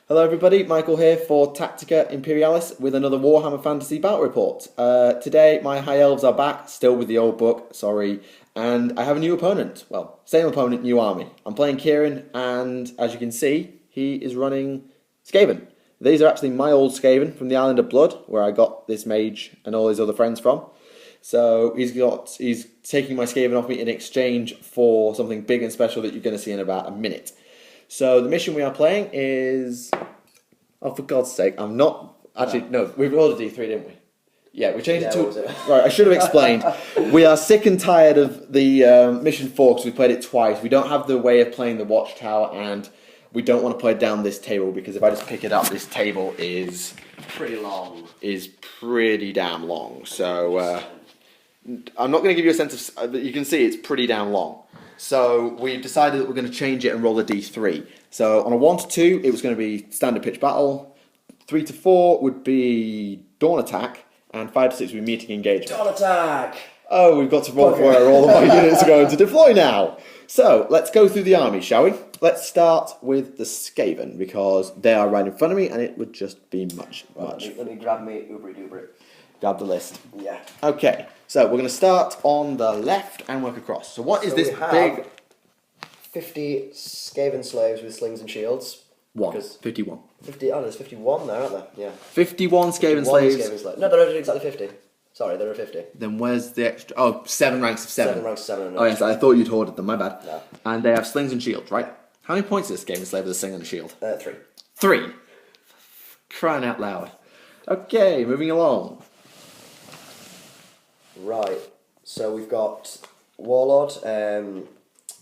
Hello everybody, Michael here for Tactica Imperialis with another Warhammer Fantasy Battle Report. Today my High Elves are back, still with the old book, sorry, and I have a new opponent. Well, same opponent, new army. I'm playing Kieran, and as you can see, he is running Skaven. These are actually my old Skaven from the Island of Blood, where I got this mage and all his other friends from. So he's taking my Skaven off me in exchange for something big and special that you're going to see in about a minute. So the mission we are playing is... Oh, for God's sake, I'm not... Actually, no, we rolled a D3, didn't we? Yeah, we changed it to... Right, I should have explained. We are sick and tired of the mission 4 because we played it twice. We don't have the way of playing the Watchtower, and we don't want to play down this table because if I just pick it up, this table is... pretty long. Is pretty damn long. So, I'm not going to give you a sense of... But you can see it's pretty damn long. So we decided that we're going to change it and roll a D3. So on a 1 to 2, it was going to be standard pitch battle. 3 to 4 would be dawn attack, and 5 to 6 would be meeting engagement. Dawn attack! Oh, we've got to roll for where all of my units are going to deploy now. So let's go through the army, shall we? Let's start with the Skaven because they are right in front of me, and it would just be much. Let me grab me Ubri Dubri. Grab the list. Yeah. Okay, so we're going to start on the left and work across. So what is this big... 50 Skaven slaves with slings and shields. 51. 50, there's 51 there, aren't there? Yeah. 51 Skaven slaves. No, there are exactly 50. Sorry, there are 50. Then where's the extra... Oh, 7 ranks of 7. 7 ranks of 7. Oh yes, I thought you'd ordered them, my bad. No. And they have slings and shields, right? How many points is this Skaven slave with a sling and a shield? 3. 3. Crying out loud. Okay, moving along. Right, so we've got Warlord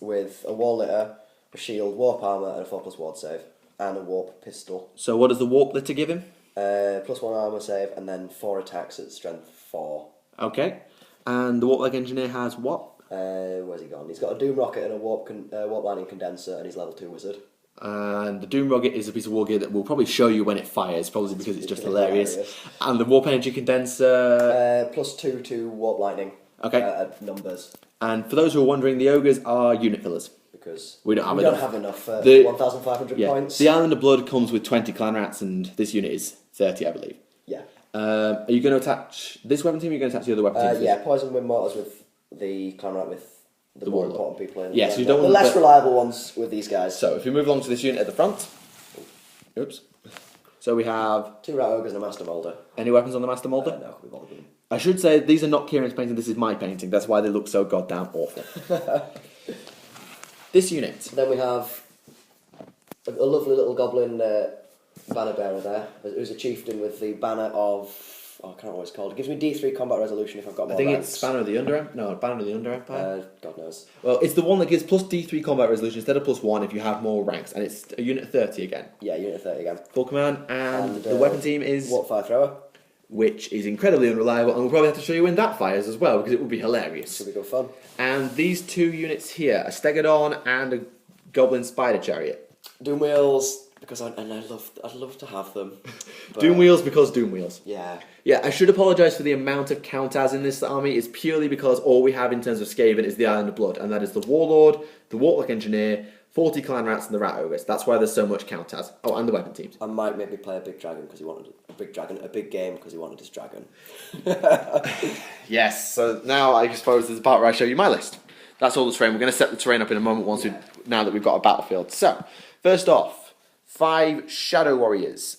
with a War Litter, a Shield, Warp Armour, and a 4+ Ward save, and a Warp Pistol. So what does the Warp Litter give him? +1 Armour save, and then 4 attacks at Strength 4. Okay. And the Warp Leg Engineer has what? Where's he gone? He's got a Doom Rocket and a Warp Lightning Condenser, and he's level 2 Wizard. And the Doom Rocket is a piece of war gear that will probably show you when it fires, probably because it's just hilarious. And the Warp Energy Condenser... +2 to Warp Lightning. Okay. Numbers. And for those who are wondering, the Ogres are unit fillers. Because we don't have enough. 1,500 points. The Island of Blood comes with 20 clan rats, and this unit is 30, I believe. Yeah. Are you going to attach this weapon team, or are you going to attach the other weapon team? Yeah, Poison Wind Mortars with the clan rat with the more important people in. Yes, you don't the want less reliable ones with these guys. So if we move along to this unit at the front. Oops. So we have 2 rat ogres and a master molder. Any weapons on the master molder? No, we bothered with them. I should say these are not Kieran's painting, this is my painting. That's why they look so goddamn awful. This unit. Then we have a lovely little goblin banner bearer there, who's a chieftain with the banner of... I can't remember what it's called. It gives me D3 combat resolution if I've got more ranks. It's Banner of the Under Empire. No, Banner of the Under Empire. God knows. Well, it's the one that gives plus D3 combat resolution instead of +1 if you have more ranks, and it's a unit 30 again. Yeah, unit 30 again. Full command, and the weapon team is... Warp Fire Thrower. Which is incredibly unreliable, and we'll probably have to show you when that fires as well, because it would be hilarious. Should be good fun. And these 2 units here, a Stegodon and a Goblin Spider Chariot. Doom Wheels, because I'd love to have them. Doom Wheels because Doom Wheels. Yeah. Yeah, I should apologise for the amount of counters in this army. It's purely because all we have in terms of Skaven is the Island of Blood, and that is the Warlord, the Warlock Engineer, 40 Clan Rats, and the Rat Ogres. That's why there's so much counters. Oh, and the weapon teams. I might maybe play a big dragon because he wanted a big game because he wanted his dragon. Yes, so now I suppose there's a part where I show you my list. That's all the terrain. We're going to set the terrain up in a moment now that we've got a battlefield. So, first off, 5 Shadow Warriors.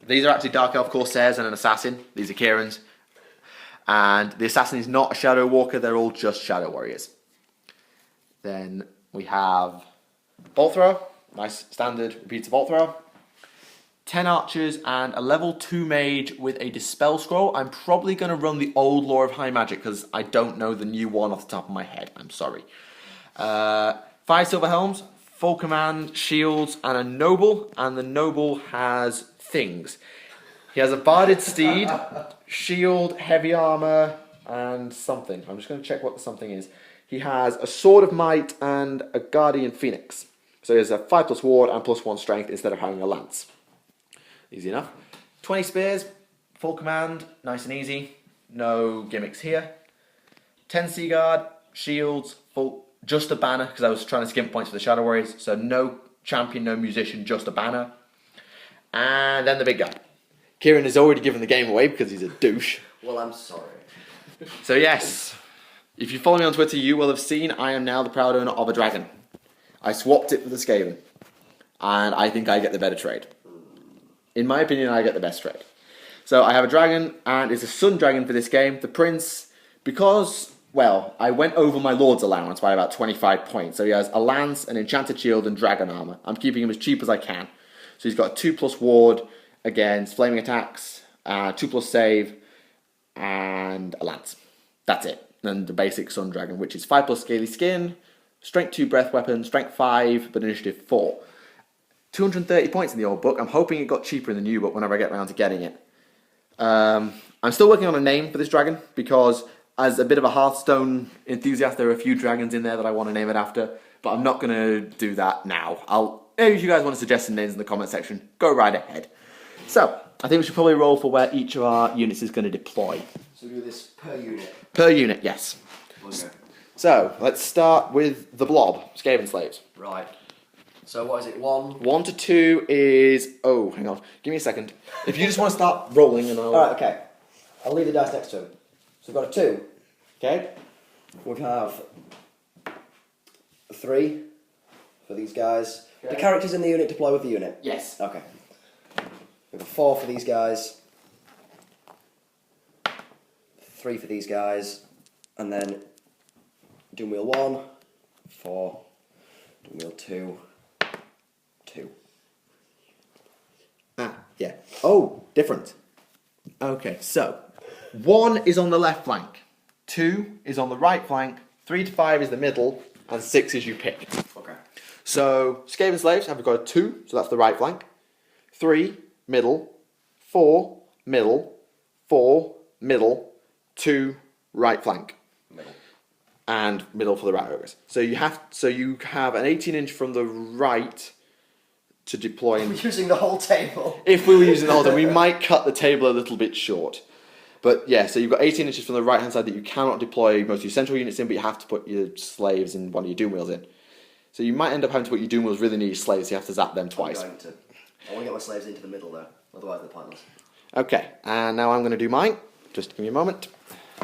These are actually Dark Elf Corsairs and an Assassin. These are Kieran's. And the Assassin is not a Shadow Walker, they're all just Shadow Warriors. Then we have Bolt Thrower. Nice standard repeated Bolt Thrower. 10 archers and a level 2 mage with a Dispel Scroll. I'm probably going to run the old Law of High Magic because I don't know the new one off the top of my head. I'm sorry. 5 Silver Helms, full command, shields, and a noble. And the noble has things. He has a Barded Steed, shield, heavy armor, and something. I'm just going to check what the something is. He has a Sword of Might and a Guardian Phoenix. So he has a 5+ ward and +1 strength instead of having a lance. Easy enough. 20 spears, full command, nice and easy. No gimmicks here. 10 Sea Guard, shields, full, just a banner, because I was trying to skimp points for the Shadow Warriors. So no champion, no musician, just a banner. And then the big guy. Kieran has already given the game away because he's a douche. Well, I'm sorry. So yes, if you follow me on Twitter, you will have seen I am now the proud owner of a dragon. I swapped it for the Skaven. And I think I get the better trade. In my opinion, I get the best trade. So I have a dragon, and it's a sun dragon for this game. The prince, because, well, I went over my lord's allowance by about 25 points. So he has a lance, an enchanted shield, and dragon armor. I'm keeping him as cheap as I can. So he's got a 2+ ward against flaming attacks, 2+ save, and a lance. That's it. And the basic sun dragon, which is 5+ scaly skin, strength 2 breath weapon, strength 5, but initiative 4. 230 points in the old book. I'm hoping it got cheaper in the new book whenever I get around to getting it. I'm still working on a name for this dragon because as a bit of a Hearthstone enthusiast, there are a few dragons in there that I want to name it after, but I'm not going to do that now. If you guys want to suggest some names in the comment section, go right ahead. So, I think we should probably roll for where each of our units is going to deploy. So we do this per unit? Per unit, yes. Okay. So, let's start with the blob, Skaven slaves. Right. So what is it, 1? 1 to 2 is... Oh, hang on. Give me a second. If you just want to start rolling and I'll... Alright, okay. I'll leave the dice next to him. So we've got a 2. Okay. We have 3 for these guys. Okay. The characters in the unit deploy with the unit? Yes. Okay. We have a 4 for these guys. 3 for these guys. And then Doom Wheel 1, 4, Doom Wheel 2, 2. Yeah. Oh, different. Okay, so 1 is on the left flank, 2 is on the right flank, 3 to 5 is the middle, and 6 is you pick. Okay. So Skaven slaves have got a 2, so that's the right flank, 3 middle, 4 middle, 4 middle, 2 right flank. Middle. And middle for the rat ogres. So you have an 18-inch from the right to deploy. We're using the whole table. If we were using the whole time, we might cut the table a little bit short. But yeah, so you've got 18 inches from the right hand side that you cannot deploy most of your central units in, but you have to put your slaves in one of your doom wheels in. So you might end up having to put your doom wheels really near your slaves, so you have to zap them twice. I want to get my slaves into the middle though, otherwise they're pointless. Okay, and now I'm going to do mine. Just give me a moment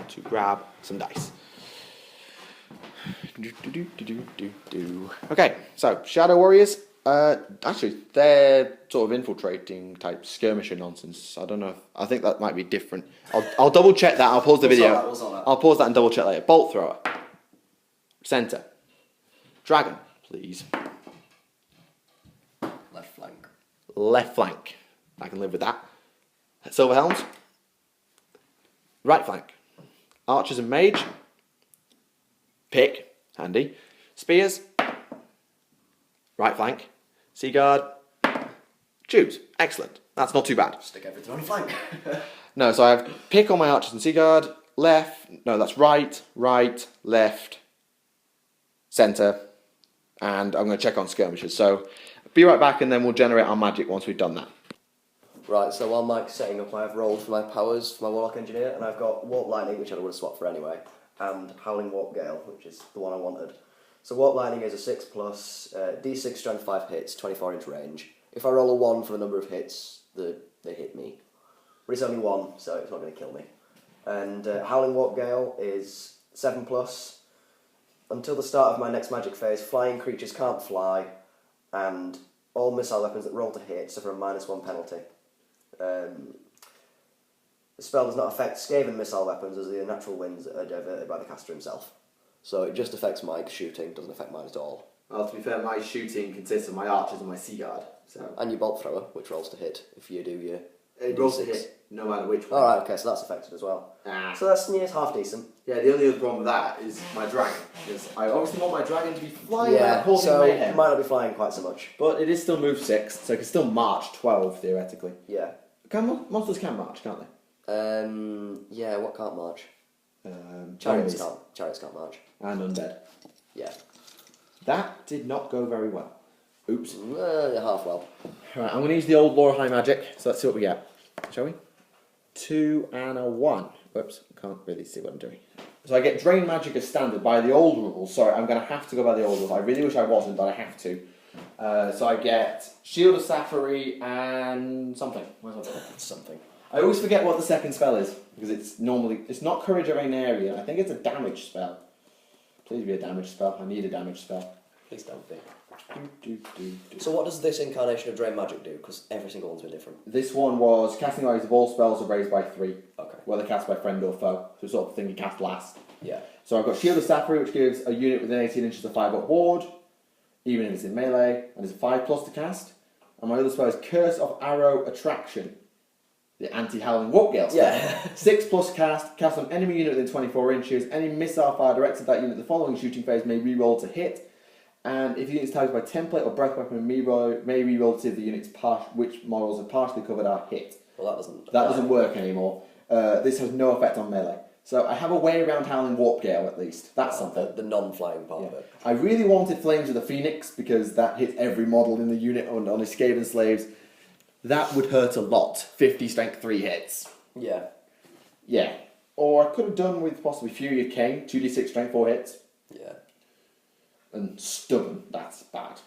to grab some dice. Okay, so Shadow Warriors. Actually, they're sort of infiltrating type skirmisher nonsense. I don't know. I think that might be different. I'll double check that. I'll pause the video. I'll pause that and double check later. Bolt thrower. Center. Dragon, please. Left flank. Left flank. I can live with that. Silver helms. Right flank. Archers and mage. Pick. Handy. Spears. Right flank. Sea guard. Choose. Excellent. That's not too bad. Stick everything on a flank. No, so I have pick on my archers and sea guard. Left. No, that's right. Right. Left. Center. And I'm going to check on skirmishers. So be right back and then we'll generate our magic once we've done that. Right, so while Mike's setting up, I've rolled for my powers for my Warlock Engineer, and I've got Warp Lightning, which I would have swapped for anyway, and Howling Warp Gale, which is the one I wanted. So Warp Lightning is a 6+, D6 strength 5 hits, 24-inch range. If I roll a 1 for the number of hits, they hit me. But it's only 1, so it's not going to kill me. And Howling Warp Gale is 7+. Until the start of my next magic phase, flying creatures can't fly, and all missile weapons that roll to hit suffer a -1 penalty. The spell does not affect Skaven missile weapons as the natural winds are diverted by the caster himself. So it just affects Mike's shooting, doesn't affect mine at all. Well, to be fair, my shooting consists of my archers and my sea guard. So. And your bolt thrower, which rolls to hit if you do your... It rolls to hit, no matter which one. Alright, okay, so that's affected as well. So that's half decent. Yeah, the only other problem with that is my dragon. Because I obviously want my dragon to be flying yeah, so mayhem. it might not be flying quite so much. But it is still move 6, so it can still march 12, theoretically. Yeah. Monsters can march, can't they? Yeah, what can't march? Chariots can't march. And undead. Yeah. That did not go very well. Oops. Half well. Right, I'm going to use the old Laura High Magic, so let's see what we get. Shall we? 2 and a 1. Whoops, can't really see what I'm doing. So I get Drain Magic as standard by the old rules. Sorry, I'm going to have to go by the old rules. I really wish I wasn't, but I have to. So I get Shield of Sapphire and something. Where's my book? Something. I always forget what the second spell is because it's not Courage of Area. I think it's a damage spell. Please be a damage spell. I need a damage spell. Please don't be. So what does this incarnation of Drain Magic do? Because every single one's been different. This one was casting areas of all spells are raised by 3. Okay. Whether cast by friend or foe. So sort of thing you cast last. Yeah. So I've got Shield of Sapphire, which gives a unit within 18 inches of 5-up ward, even if it's in melee, and it's a 5+ to cast. And my other spell is Curse of Arrow Attraction. The anti-Howling Warp Gale spell. Yeah. 6+ cast on enemy unit within 24 inches. Any missile fire directed at that unit the following shooting phase may reroll to hit. And if the unit is targeted by template or breath weapon, may reroll to see if the unit's which models are partially covered are hit. Well, that doesn't work anymore. This has no effect on melee. So I have a way around Howling Warp Gale at least. That's something. The non-flying part of it. I really wanted Flames of the Phoenix because that hits every model in the unit on his Skaven slaves. That would hurt a lot. 50 strength 3 hits. Yeah. Yeah. Or I could have done with possibly Fury of Cain, 2d6 strength 4 hits. Yeah. And Stubborn, that's bad.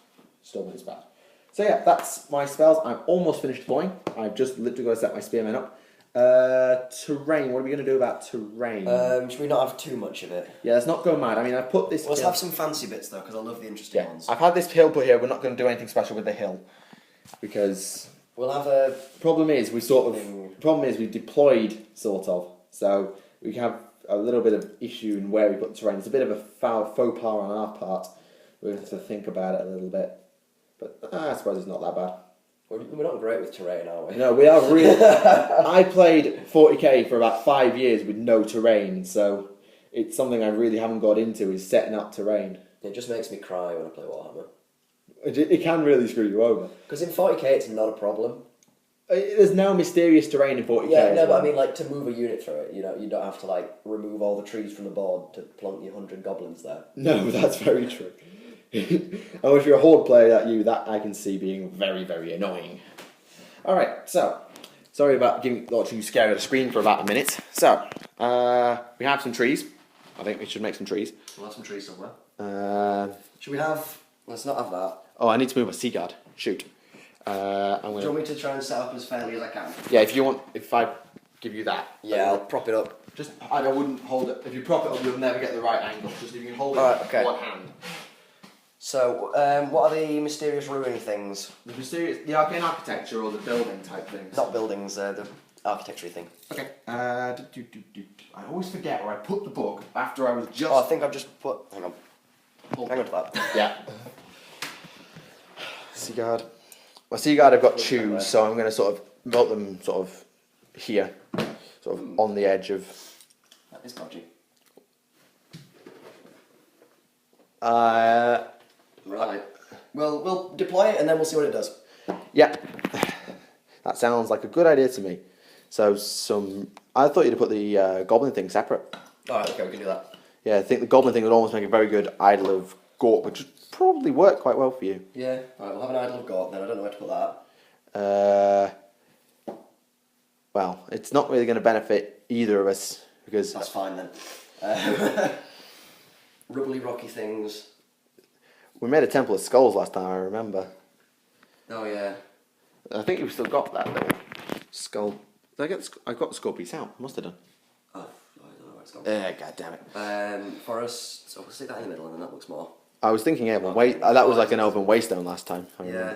Stubborn is bad. So yeah, that's my spells. I'm almost finished deploying. I've just literally got to set my spearmen up. Terrain, what are we going to do about terrain? Should we not have too much of it? Yeah, let's not go mad. I mean, I put this... Let's have some fancy bits though, because I love the interesting ones. I've had this hill put here. We're not going to do anything special with the hill. Because... We'll have a... Problem is, we deployed, sort of. So, we have a little bit of issue in where we put the terrain. It's a bit of a faux pas on our part. We're going to have to think about it a little bit. But I suppose it's not that bad. We're not great with terrain, are we? No, we are really... I played 40k for about 5 years with no terrain, so it's something I really haven't got into, is setting up terrain. It just makes me cry when I play Warhammer. It can really screw you over. Because in 40k it's not a problem. There's no mysterious terrain in 40k. Yeah, no, but I mean, like, to move a unit through it, you don't have to, like, remove all the trees from the board to plonk your 100 goblins there. No, that's very true. Oh, if you're a horde player that I can see being very, very annoying. Alright, so, sorry about watching you scare at the screen for about a minute. So, we have some trees. I think we should make some trees. We'll have some trees somewhere. Should we have... Let's not have that. Oh, I need to move a sea guard. Shoot. Do you want me to try and set up as fairly as I can? Yeah, if I give you that. Yeah, I'll prop it up. I wouldn't hold it. If you prop it up, you'll never get the right angle. Just if you can hold it with one hand. So, what are the mysterious ruining things? The arcane architecture or the building type things? Not buildings, the architecture thing. Okay. I always forget where I put the book after I was just... Oh, I think I've just put... Hang on. Hang on to that. Yeah. Sea guard. My sea guard I've got choose, so I'm going to sort of melt them sort of here. Sort of on the edge of... That is dodgy. Right. Well, we'll deploy it and then we'll see what it does. Yeah. That sounds like a good idea to me. So I thought you'd put the goblin thing separate. Alright, okay, we can do that. Yeah, I think the goblin thing would almost make a very good Idol of Gork, which would probably work quite well for you. Yeah, alright, we'll have an Idol of Gork then. I don't know where to put that. Well, it's not really going to benefit either of us because... That's fine then. Rubbly rocky things. We made a Temple of Skulls last time, I remember. Oh yeah. I think we've still got that little skull. I got the skull piece out. Must have done. Oh, I don't know where it's gone. God damn it. Forest. So we'll stick that in the middle and then that looks more. I was thinking Elven that was like an Elven Waystone last time. Yeah.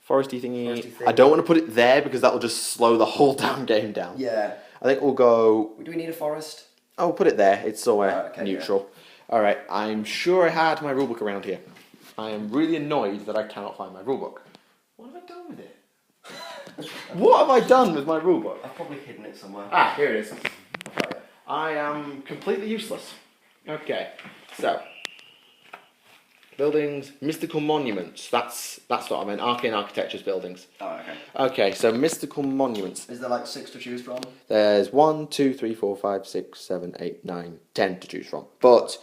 Foresty thingy. I don't want to put it there because that will just slow the whole damn game down. Yeah. I think we'll go... Do we need a forest? Oh, we'll put it there. It's somewhere Okay, neutral. Yeah. Alright, I'm sure I had my rulebook around here. I am really annoyed that I cannot find my rulebook. What have I done with it? What have I done with my rulebook? I've probably hidden it somewhere. Ah, here it is. I am completely useless. Okay, so... Buildings, mystical monuments. That's what I meant. Arcane architecture's buildings. Oh, okay. Okay, so mystical monuments. Is there like 6 to choose from? There's 1, 2, 3, 4, 5, 6, 7, 8, 9, 10 to choose from. But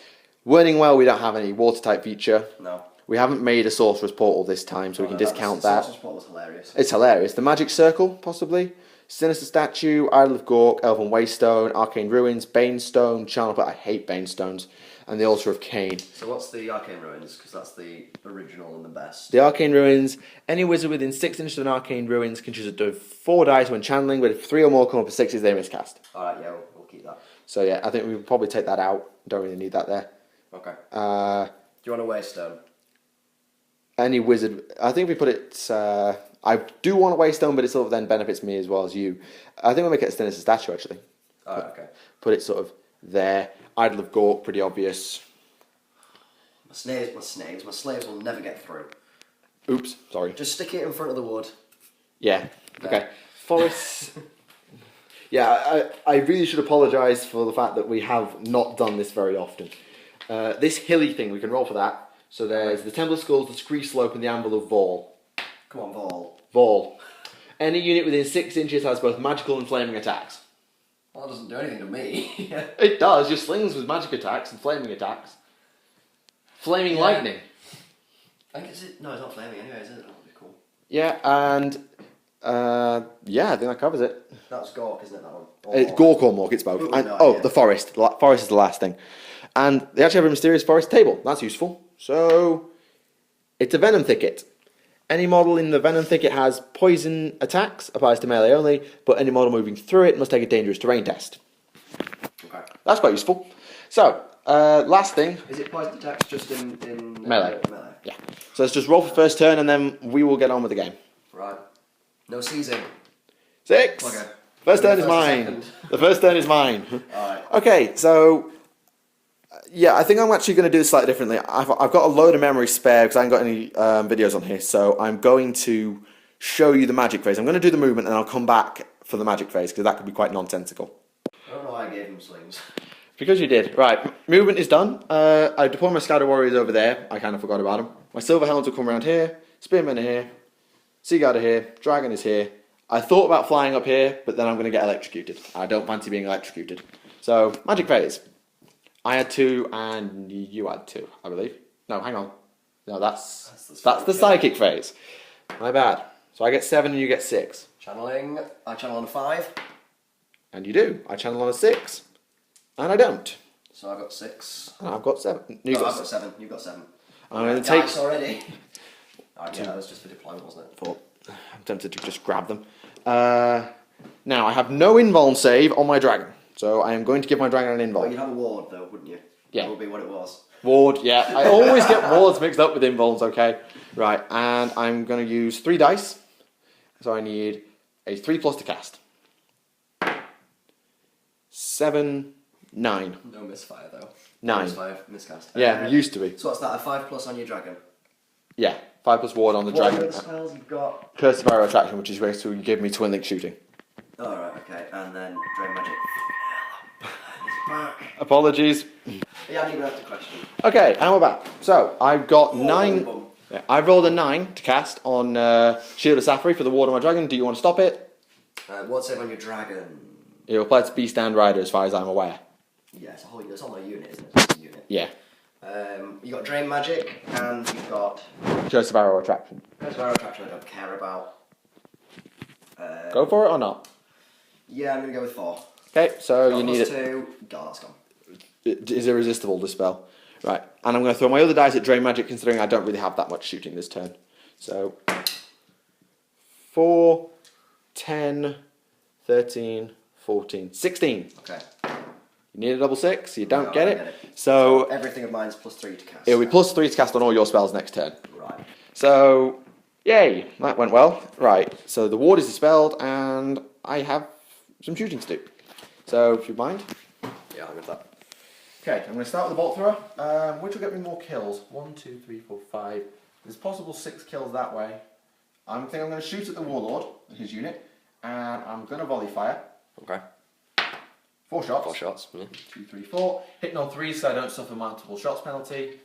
wording well, we don't have any water type feature. No. We haven't made a sorcerer's portal this time, so we can discount that. Sorcerer's portal was hilarious. It's hilarious. The magic circle, possibly. Sinister statue, Idol of Gork, Elven Waystone, Arcane Ruins, Banestone, Charnel. But I hate Banestones. and the Altar of Cain. So what's the Arcane Ruins? Because that's the original and the best. The Arcane Ruins, any wizard within 6 inches of an Arcane Ruins can choose to do 4 dice when channeling, but if 3 or more come up with 6s, they miscast. Alright, yeah, we'll keep that. So yeah, I think we will probably take that out. Don't really need that there. Okay. Do you want a Waystone? Any wizard, I think if we put it, I do want a Waystone, but it sort of then benefits me as well as you. I think we'll make it a Sinister Statue, actually. Alright, okay. Put it sort of there. Idol of Gork, pretty obvious. My slaves will never get through. Oops, sorry. Just stick it in front of the wood. Yeah, okay. Forests. Yeah, I really should apologise for the fact that we have not done this very often. This hilly thing, we can roll for that. So there's the Temple of Skulls, the Scree Slope, and the Anvil of Vol. Come on, Vol. Vol. Any unit within 6 inches has both magical and flaming attacks. Well, that doesn't do anything to me. It does, your slings with magic attacks and flaming attacks. Flaming lightning. I think no, it's not flaming anyway, is it? That would be cool. Yeah, and yeah, I think that covers it. That's Gork, isn't it, that one? It's Gork or Mork, it's both. Ooh, And, no, yeah. the forest. The forest is the last thing. And they actually have a mysterious forest table. That's useful. So, it's a venom thicket. Any model in the venom thicket has poison attacks, applies to melee only, but any model moving through it must take a dangerous terrain test. Okay. That's quite useful. So, last thing. Is it poison attacks just in Melee. Melee? Yeah. So let's just roll for first turn and then we will get on with the game. Right. No seizing. 6! Okay. First turn is First mine. second. The first turn is mine. Alright. Okay, so yeah, I think I'm actually going to do this slightly differently. I've got a load of memory spare because I haven't got any videos on here, so I'm going to show you the magic phase. I'm going to do the movement and I'll come back for the magic phase because that could be quite nonsensical. I don't know why I gave him slings. Because you did. Right, movement is done. I deploy my Scatter Warriors over there. I kind of forgot about them. My Silver Helms will come around here. Spearmen are here. Sea Guard are here. Dragon is here. I thought about flying up here, but then I'm going to get electrocuted. I don't fancy being electrocuted. So, magic phase. I had 2 and you had 2, I believe. No, hang on. No, that's the psychic phase. My bad. So I get 7 and you get 6. Channeling. I channel on a 5. And you do. I channel on a 6. And I don't. So I've got 6. And I've got 7. I've got 7. You've got 7. I'm going to take... Dice already. Alright, yeah, that was just for deployment, wasn't it? I'm tempted to just grab them. Now, I have no invuln save on my dragon. So I am going to give my dragon an Well, invuln. you'd have a ward though, wouldn't you? Yeah. That would be what it was. Ward, yeah. I always get wards mixed up with invulns, okay. Right, and I'm going to use 3 dice. So I need a 3+ to cast. 7, 9. No misfire though. 9. Misfire, miscast. Yeah, it used to be. So what's that, a 5+ on your dragon? Yeah, 5+ ward on the What are dragon. the spells you've got? Curse of Arrow Attraction, which is going to give me twin link shooting. Alright, okay, and then Drain Magic. It's back. Apologies. Yeah, I didn't even have to question. Okay, and we're back. So, I've got Oh, 9... boom. Yeah, I've rolled a 9 to cast on Shield of Safari for the ward on my dragon. Do you want to stop it? What save on your dragon? It will apply to Beast and Rider as far as I'm aware. Yeah, it's on my unit, isn't it? It's a unit. Yeah. You got Drain Magic, and you've got Curse of Arrow Attraction. Curse of Arrow Attraction I don't care about. Go for it or not? Yeah, I'm going to go with 4. Okay, so Got you need it. +2. God, that's gone. It is irresistible, the spell. Right, and I'm going to throw my other dice at Drain Magic considering I don't really have that much shooting this turn. So, 4, 10, 13, 14, 16. Okay. You need a double 6, you don't No, get I it. don't get it. So, Everything of mine's +3 to cast. it'll be +3 to cast on all your spells next turn. Right. So, yay, that went well. Right, so the ward is dispelled and I have some shooting to do. So, if you mind. Yeah, I'm with that. Okay, I'm going to start with the bolt thrower, which will get me more kills. 1, 2, 3, 4, 5. There's possible 6 kills that way. I think I'm going to shoot at the warlord, his unit, and I'm going to volley fire. Okay. 4 shots. 4 shots. Yeah. 2, 3, 4. Hitting on 3 so I don't suffer multiple shots penalty.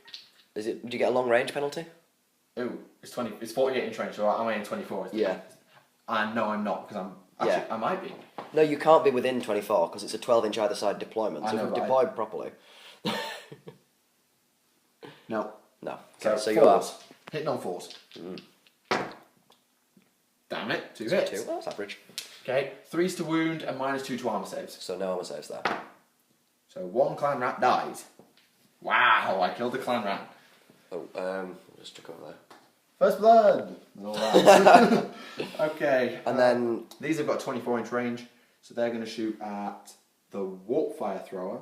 Do you get a long range penalty? Ooh, it's 20. It's 48 in range, so I'm aiming 24. Yeah. And no, I'm not because I'm actually I might be. No, you can't be within 24 because it's a 12-inch either side deployment. I So know, if you've right. deployed properly. No. No. So, Okay, so you are. 4s. Hitting on 4s. Damn it, 2 So hits. 2. Well, that's average. Okay, 3s to wound and -2 to armor saves. So no armor saves there. So 1 clan rat dies. Wow, I killed the clan rat. Oh, I'll just took over there. First blood! All right. Okay. And then... These have got a 24-inch range, so they're going to shoot at the warp fire thrower.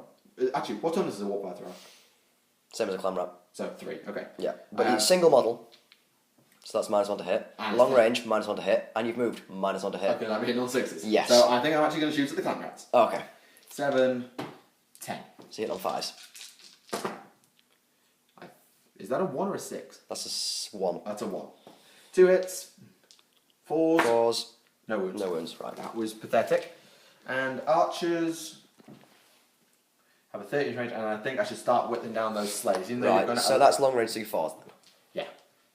Actually, what ton is a warp fire thrower? Same as a clan rat. So 3, okay. Yeah, but each single model, so that's -1 to hit. Long range, -1 to hit, and you've moved, -1 to hit. Okay, I'll be hitting on 6s. Yes. So I think I'm actually going to shoot at the clan rats. Oh, okay. 7, 10. So you hit on 5s. Is that a 1 or a 6? That's a 1. That's a 1. 2 hits. 4s. 4s. No wounds. No wounds, right. That was pathetic. And archers have a 30 range, and I think I should start whittling down those slays. Even though you're Right, gonna so that's long range, so you 4s then. Yeah.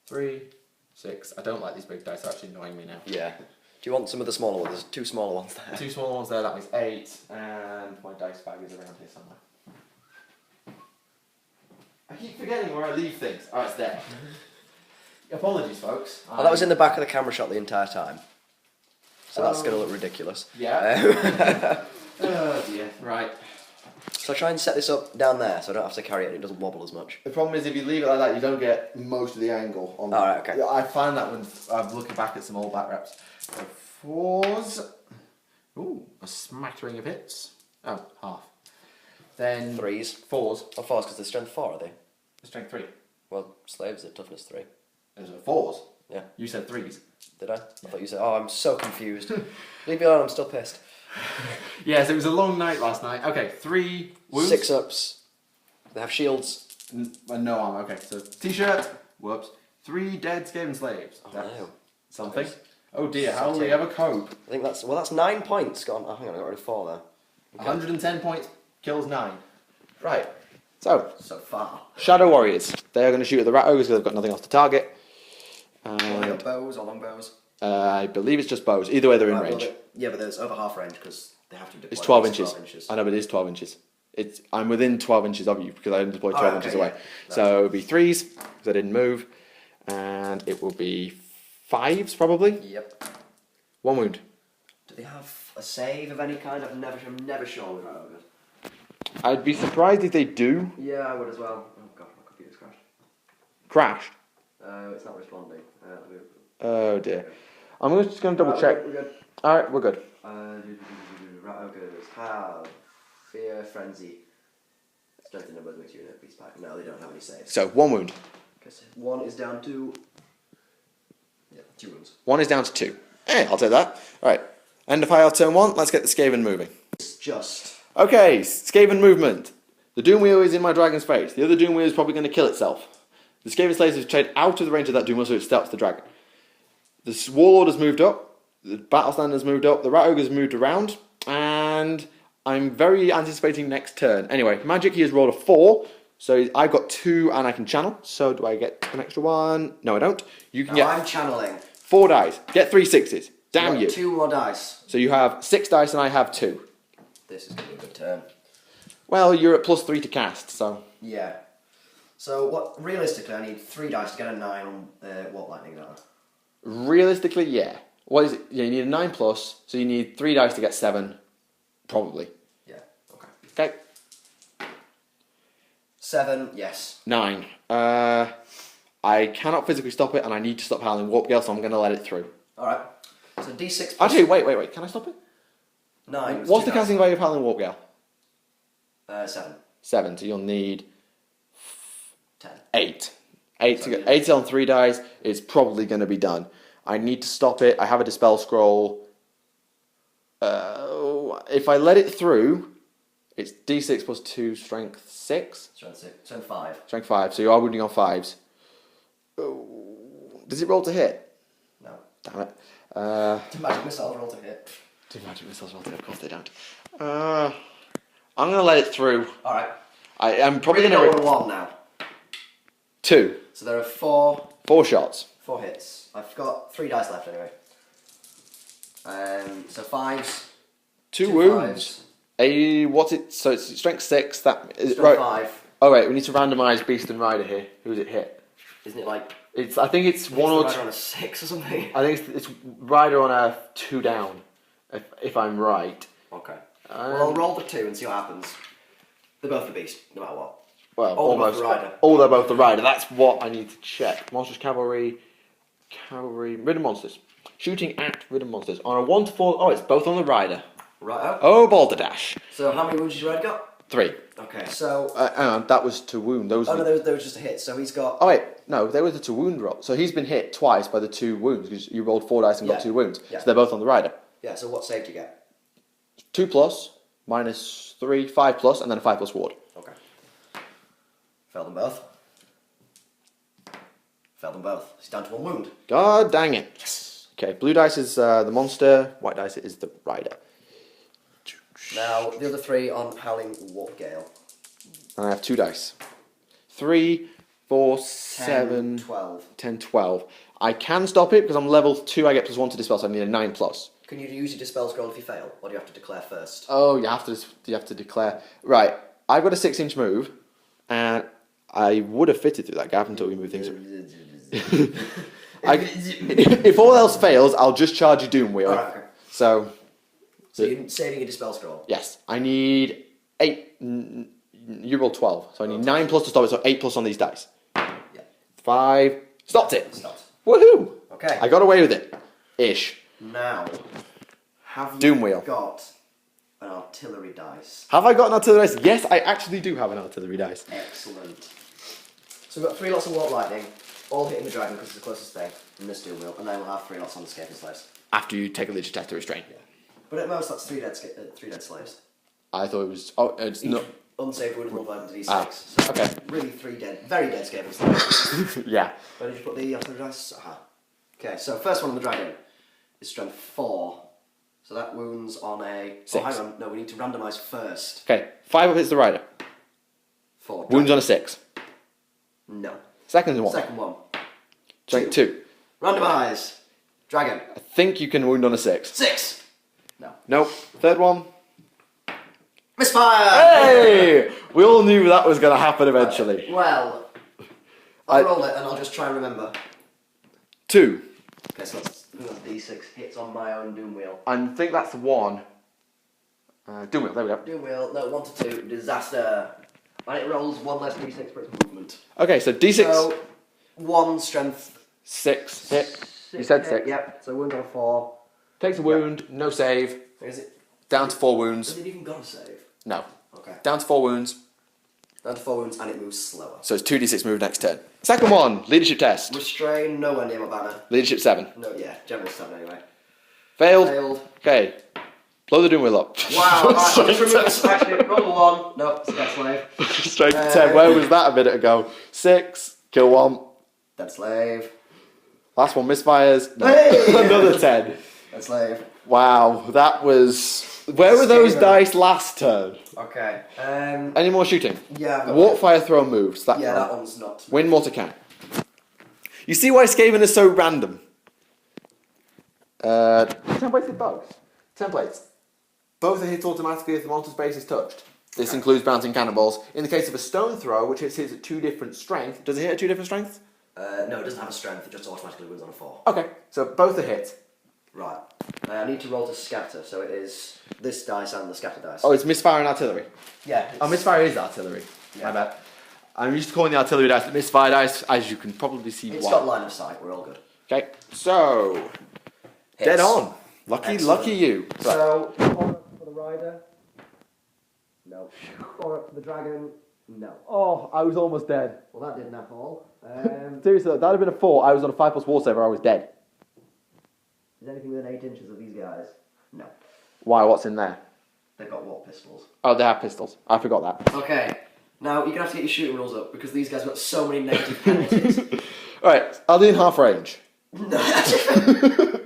3, 6. I don't like these big dice, they're actually annoying me now. Yeah. Do you want some of the smaller ones? There's 2 smaller ones there. 2 smaller ones there, that makes 8, and my dice bag is around here somewhere. I keep forgetting where I leave things. Oh, it's there. Apologies, folks. Well, that was in the back of the camera shot the entire time. So that's going to look ridiculous. Yeah. Oh dear. Right. So try and set this up down there so I don't have to carry it and it doesn't wobble as much. The problem is if you leave it like that, you don't get most of the angle. On All right, okay. Yeah, I find that when I'm looking back at some old back reps. So 4s. Ooh, a smattering of hits. Oh, half. Then 3s. 4s. Oh, 4s because they're strength 4, are they? Strength 3. Well, slaves are toughness 3. Those are 4s. Yeah. You said 3s. Did I? I thought you said, oh, I'm so confused. Leave me alone, I'm still pissed. Yes, it was a long night last night. Okay, 3 wounds. 6 ups. They have shields. No armor. Okay, so t-shirt. Whoops. 3 dead Skaven slaves. Oh, That's no. something. Oh dear, how will we ever cope? I think that's 9 points gone. Oh, hang on, I got rid of 4 there. Okay. 110 points, kills 9. Right. So far. Shadow Warriors. They are going to shoot at the rat ogres because they've got nothing else to target. Got bows or long bows? I believe it's just bows. Either way, they're in range. Yeah, but there's over half range because they have to deploy. It's 12 inches. I know, but it is 12 inches. I'm within 12 inches of you because I didn't deploy 12 inches away. Yeah. So it would be 3s because I didn't move, and it will be 5s probably. Yep. 1 wound. Do they have a save of any kind? I'm never sure with that. I'd be surprised if they do. Yeah, I would as well. Oh god, my computer's crashed. Crashed. It's not responding. Oh dear. I'm just going to double check. We're good. Alright, we're good. Rat ogres have fear, frenzy, strength in numbers makes you a beast pack. No, they don't have any saves. So 1 wound. Okay, so 1 is down to 2 wounds. 1 is down to 2. Hey, I'll take that. Alright. End of fire turn 1. Let's get the Skaven moving. It's just Okay, Skaven movement. The Doom Wheel is in my dragon's face. The other Doom Wheel is probably going to kill itself. The Skaven Slaves have stayed out of the range of that Doom Wheel, so it stops the dragon. The Warlord has moved up. The Battlestand has moved up. The Rat Ogre has moved around. And I'm very anticipating next turn. Anyway, magic, he has rolled a 4. So I've got 2 and I can channel. So do I get an extra 1? No, I don't. You can get I'm channeling. 4 dice. Get 3 6s. Damn you. 2 more dice. So you have 6 dice and I have 2. This is going to be a good turn. Well, you're at +3 to cast, so... Yeah. So what? Realistically, I need 3 dice to get a 9 on what lightning are. Realistically, yeah. What is it? Yeah, you need a 9+, so you need 3 dice to get 7, probably. Yeah. Okay. Okay. 7. Yes. 9. I cannot physically stop it, and I need to stop Howling Warp Gale, so I'm going to let it through. All right. So D6. Actually, wait. Can I stop it? 9. What's the casting value of Howling Warp Gale? 7. 7. So you'll need 10. 8. 8 to get 8 on 3 dice. It's probably going to be done. I need to stop it. I have a dispel scroll. If I let it through, it's D6 plus 2, strength 6. Strength 6. Strength 5. Strength 5. So you are wounding on 5s. Oh. Does it roll to hit? No. Damn it. Do magic missiles roll to hit? Do magic missiles roll to hit? Of course they don't. I'm going to let it through. All right. I'm probably Really going to... roll 1 now. 2. So there are 4 shots. 4 hits. I've got 3 dice left anyway. So 5s. 2 wounds. What's it? So it's strength 6. That is Strength right. 5. Oh wait, we need to randomise Beast and Rider here. Who's it hit? Isn't it like? I think it's one or Rider two. on a 6 or something. I think it's Rider on a 2 down. If I'm right. Okay. Well, I'll roll the 2 and see what happens. They're both the beast, no matter what. Well, All above almost. the rider. All above the rider. That's what I need to check. Monsters, cavalry, ridden monsters. Shooting at ridden monsters. On a 1 to 4. Oh, it's both on the rider. Right. Oh, balderdash. So how many wounds has your rider got? 3. Okay, so... Hang on, that was to wound. Those. Oh, no, there was just a hit. So he's got... Oh, wait. No, they were the to wound roll. So he's been hit twice by the 2 wounds because you rolled 4 dice and got 2 wounds. Yeah. So they're both on the rider. Yeah, so what save do you get? 2 plus, minus 3, 5 plus, and then a 5 plus ward. Okay. Failed them both. Failed them both. He's down to 1 wound. God dang it. Yes. Okay, blue dice is the monster, white dice is the rider. Now, the other 3 on Howling Warp Gale. And I have 2 dice. 3, 4, 7, 12. 10, 12. I can stop it because I'm level 2, I get plus 1 to dispel, so I need a 9 plus. Can you use your Dispel Scroll if you fail, or do you have to declare first? Oh, you have to declare. Right, I've got a 6-inch move, and I would have fitted through that gap until we move things. If all else fails, I'll just charge you Doom Wheel. Alright, okay. So you're saving your Dispel Scroll? yes, I need 8. You rolled 12, so I need 9 plus to stop it, so 8 plus on these dice. Yeah. 5. Stopped it. Stopped. Woohoo! Okay. I got away with it. Ish. Now, have you Doom Wheel. got an artillery dice? Have I got an artillery dice? Yes, I actually do have an artillery dice. Excellent. So we've got 3 lots of Warp Lightning, all hitting the dragon because it's the closest thing, and this Doom Wheel, and then we'll have 3 lots on the Skaven slaves. After you take a leadership test to restrain. Yeah. But at most, that's 3 dead slaves. I thought it was. Oh, it's not. Unsaved would have multiplied into D6. Ah, So okay. really 3 dead, very dead Skaven slaves. Yeah. Where did you put the artillery dice? Aha. Okay, so first one on the dragon is strength 4. So that wounds on a... 6. Oh, hang on. No, we need to randomise first. Okay, 5 up hits the rider. 4. Wounds on a 6. No. Second one. Second one. Strength 2. Randomise. Dragon. I think you can wound on a 6. 6. No. Nope. Third one. Misfire! Hey! We all knew that was going to happen eventually. Well, I'll roll it and I'll just try and remember. 2. Okay, so that's D6 hits on my own Doom Wheel. I think that's 1. Doom Wheel, there we go. Doom Wheel, no, 1 to 2, disaster. And it rolls 1 less D6 for its movement. Okay, so D6. So, 1 strength. 6. Hit. You said 6. Yep, so wound on 4. Takes a wound, no save. Is it? Down to 4 Has wounds. it even got a save? No. Okay. Down to 4 wounds. Down to 4 wounds and it moves slower. So it's 2d6 move next turn. Second one, leadership test. Restrain, nowhere near my banner. Leadership 7. No, yeah, general 7 anyway. Failed. Failed. Okay. Blow the Doom Wheel up. Wow, actually, roll a 1. No, it's a dead slave. Straight to 10. Where was that a minute ago? 6. Kill 1. Dead slave. Last one misfires. No. Hey! Another 10. Dead slave. Wow, that was... Where were those dice last turn? Okay. Any more shooting? Yeah. I've got Warp, fire, throw, moves. That yeah, one. that one's not. Win, mortar, can. You see why Skaven is so random? Templates hit bugs. Templates. Both are hit automatically if the monster's base is touched. This includes bouncing cannonballs. In the case of a stone throw, which hits at 2 different strengths, does it hit at 2 different strengths? No, it doesn't have a strength. It just automatically wins on a 4. Okay, so both are hit. Right. I need to roll to scatter, so it is this dice and the scatter dice. Oh, it's misfire and artillery. Yeah. Oh, misfire is artillery. Yeah. My bad. I'm used to calling the artillery dice the misfire dice, as you can probably see It's why. got line of sight. We're all good. Okay, so Hits. dead on. Lucky, Excellent. lucky you. Right. So 4 up for the rider. No. 4 up for the dragon. No. Oh, I was almost dead. Well, that didn't at all. Seriously, that'd have been a 4. I was on a 5 plus war saver. I was dead. Is anything within 8 inches of these guys? No. Why? What's in there? They've got what pistols? Oh, they have pistols. I forgot that. Okay. Now you're gonna have to get your shooting rules up because these guys have got so many negative penalties. All right, are they in half range? No.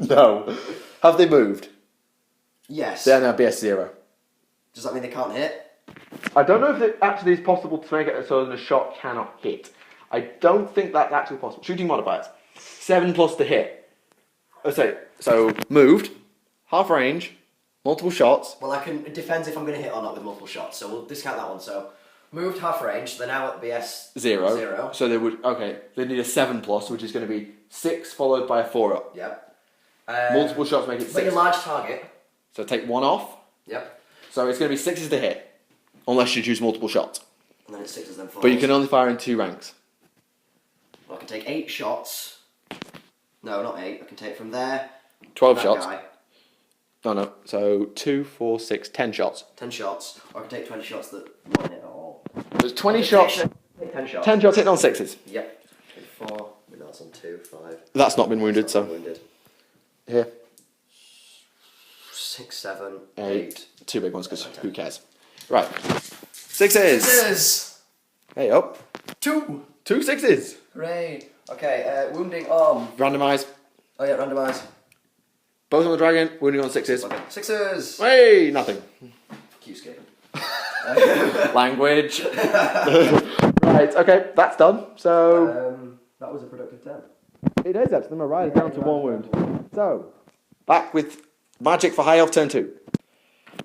No. Have they moved? Yes. They're now BS 0. Does that mean they can't hit? I don't know if it actually is possible to make it so that a shot cannot hit. I don't think that's actually possible. Shooting modifiers. 7 plus to hit. So moved, half range, multiple shots. Well, it depends if I'm going to hit or not with multiple shots, so we'll discount that one. So, moved half range, so they're now at BS 0. So they would, they need a 7 plus, which is going to be 6 followed by a 4 up. Yep. Multiple shots make it 6. But your large target. So take 1 off. Yep. So it's going to be 6s to hit, unless you choose multiple shots. And then it's 6s, then 4s. But you can only fire in 2 ranks. Well, I can take 8 shots. No, not 8. I can take from there. 12 that shots. Guy. Oh no, so 2, 4, 6, 10 shots. 10 shots. Or I can take 20 shots that won't hit at all. There's 20 shots. Take 10 shots. 10 shots hitting on 6s. Yep. 4. No, that's on 2, 5. That's not been wounded, so. Wounded. Here. 6, 7, 8. 2 big ones, because who cares? Right. 6s. 6s! Hey, up. 2! 2 6s. Hooray! Okay, wounding arm. Randomise. Oh yeah, randomise. Both on the dragon, wounding on 6s. Okay. 6s! Hey, nothing. Fuck you, Skaven. Language. Right, okay, that's done. So. That was a productive 10. It is actually, my rider down to 1 wound. So, back with magic for High Elf turn 2.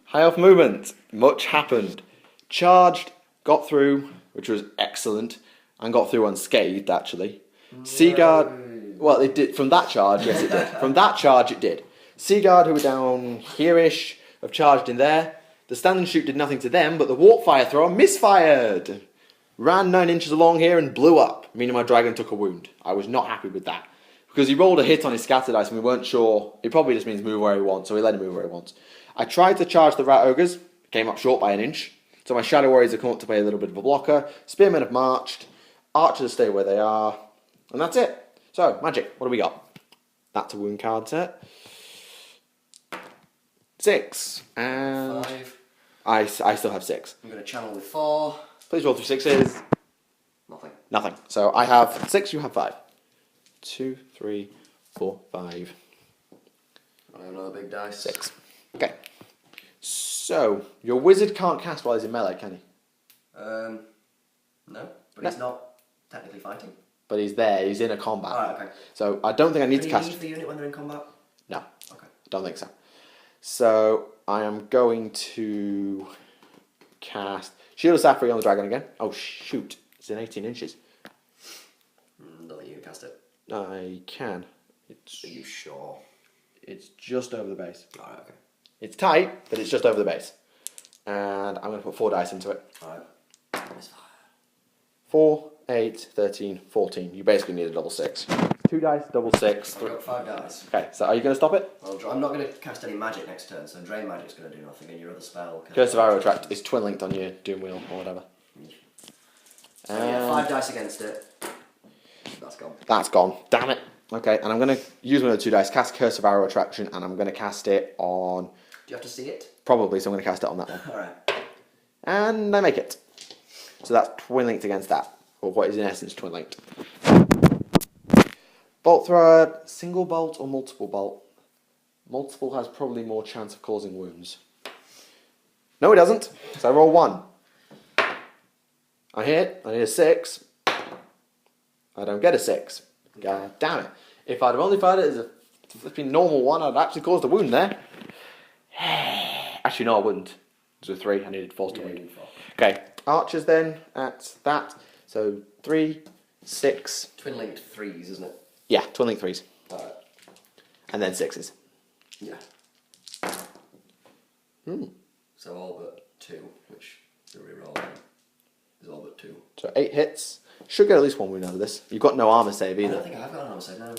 High Elf movement. Much happened. Charged, got through, which was excellent, and got through unscathed actually. Seaguard, well, it did from that charge, yes it did. From that charge it did. Seaguard, who were down here-ish, have charged in there. The stand and shoot did nothing to them, but the warp fire thrower misfired. Ran 9 inches along here and blew up, meaning my dragon took a wound. I was not happy with that. Because he rolled a hit on his scatter dice and we weren't sure. It probably just means move where he wants, so we let him move where he wants. I tried to charge the rat ogres, came up short by 1 inch. So my shadow warriors have come up to play a little bit of a blocker. Spearmen have marched. Archers stay where they are. And that's it. So, magic, what do we got? That's a wound card set. 6. And 5. I still have 6. I'm going to channel with 4. Please roll through 6s. Nothing. Nothing. So I have 6, you have 5. 2, 3, 4, 5. I have another big dice. 6. Okay. So, your wizard can't cast while he's in melee, can he? No, but he's not technically fighting. But he's there, he's in a combat. Alright, okay. So, I don't think I need to Can cast... you leave the unit when they're in combat? No, Okay. don't think so. So, I am going to cast Shield of Sapphire on the dragon again. Oh, shoot. It's in 18 inches. Don't think you can cast it. I can. Are you sure? It's just over the base. Alright, okay. It's tight, but it's just over the base. And I'm going to put 4 dice into it. Alright. 4, 8, 13, 14. You basically need a double 6. 2 dice, double 6. I've got 5 dice. Okay, so are you going to stop it? I'm not going to cast any magic next turn, so Drain Magic's going to do nothing, and your other spell... Curse of Arrow Attract is twin linked on your Doom Wheel or whatever. So yeah, 5 dice against it. That's gone. That's gone. Damn it. Okay, and I'm going to use one of the 2 dice, cast Curse of Arrow Attraction, and I'm going to cast it on... Do you have to see it? Probably, so I'm going to cast it on that one. Alright. And I make it. So that's twin linked against that. Or what is in essence twin linked. Bolt thrower, single bolt or multiple bolt? Multiple has probably more chance of causing wounds. No, it doesn't. So I roll 1. I hit. I need a 6. I don't get a 6. God damn it. If I'd have only fired it as a flipping normal one, I'd actually caused a wound there. Actually, no, I wouldn't. It was a 3. I needed 4 to wound. Okay. Archers then at that. So 3, 6. Twin linked 3s, isn't it? Yeah, twin link 3s. Alright. And then 6s. Yeah. So all but 2, which the reroll is all but 2. So 8 hits. Should get at least 1 wound out of this. You've got no armor save I either. don't think I've got an armor save now.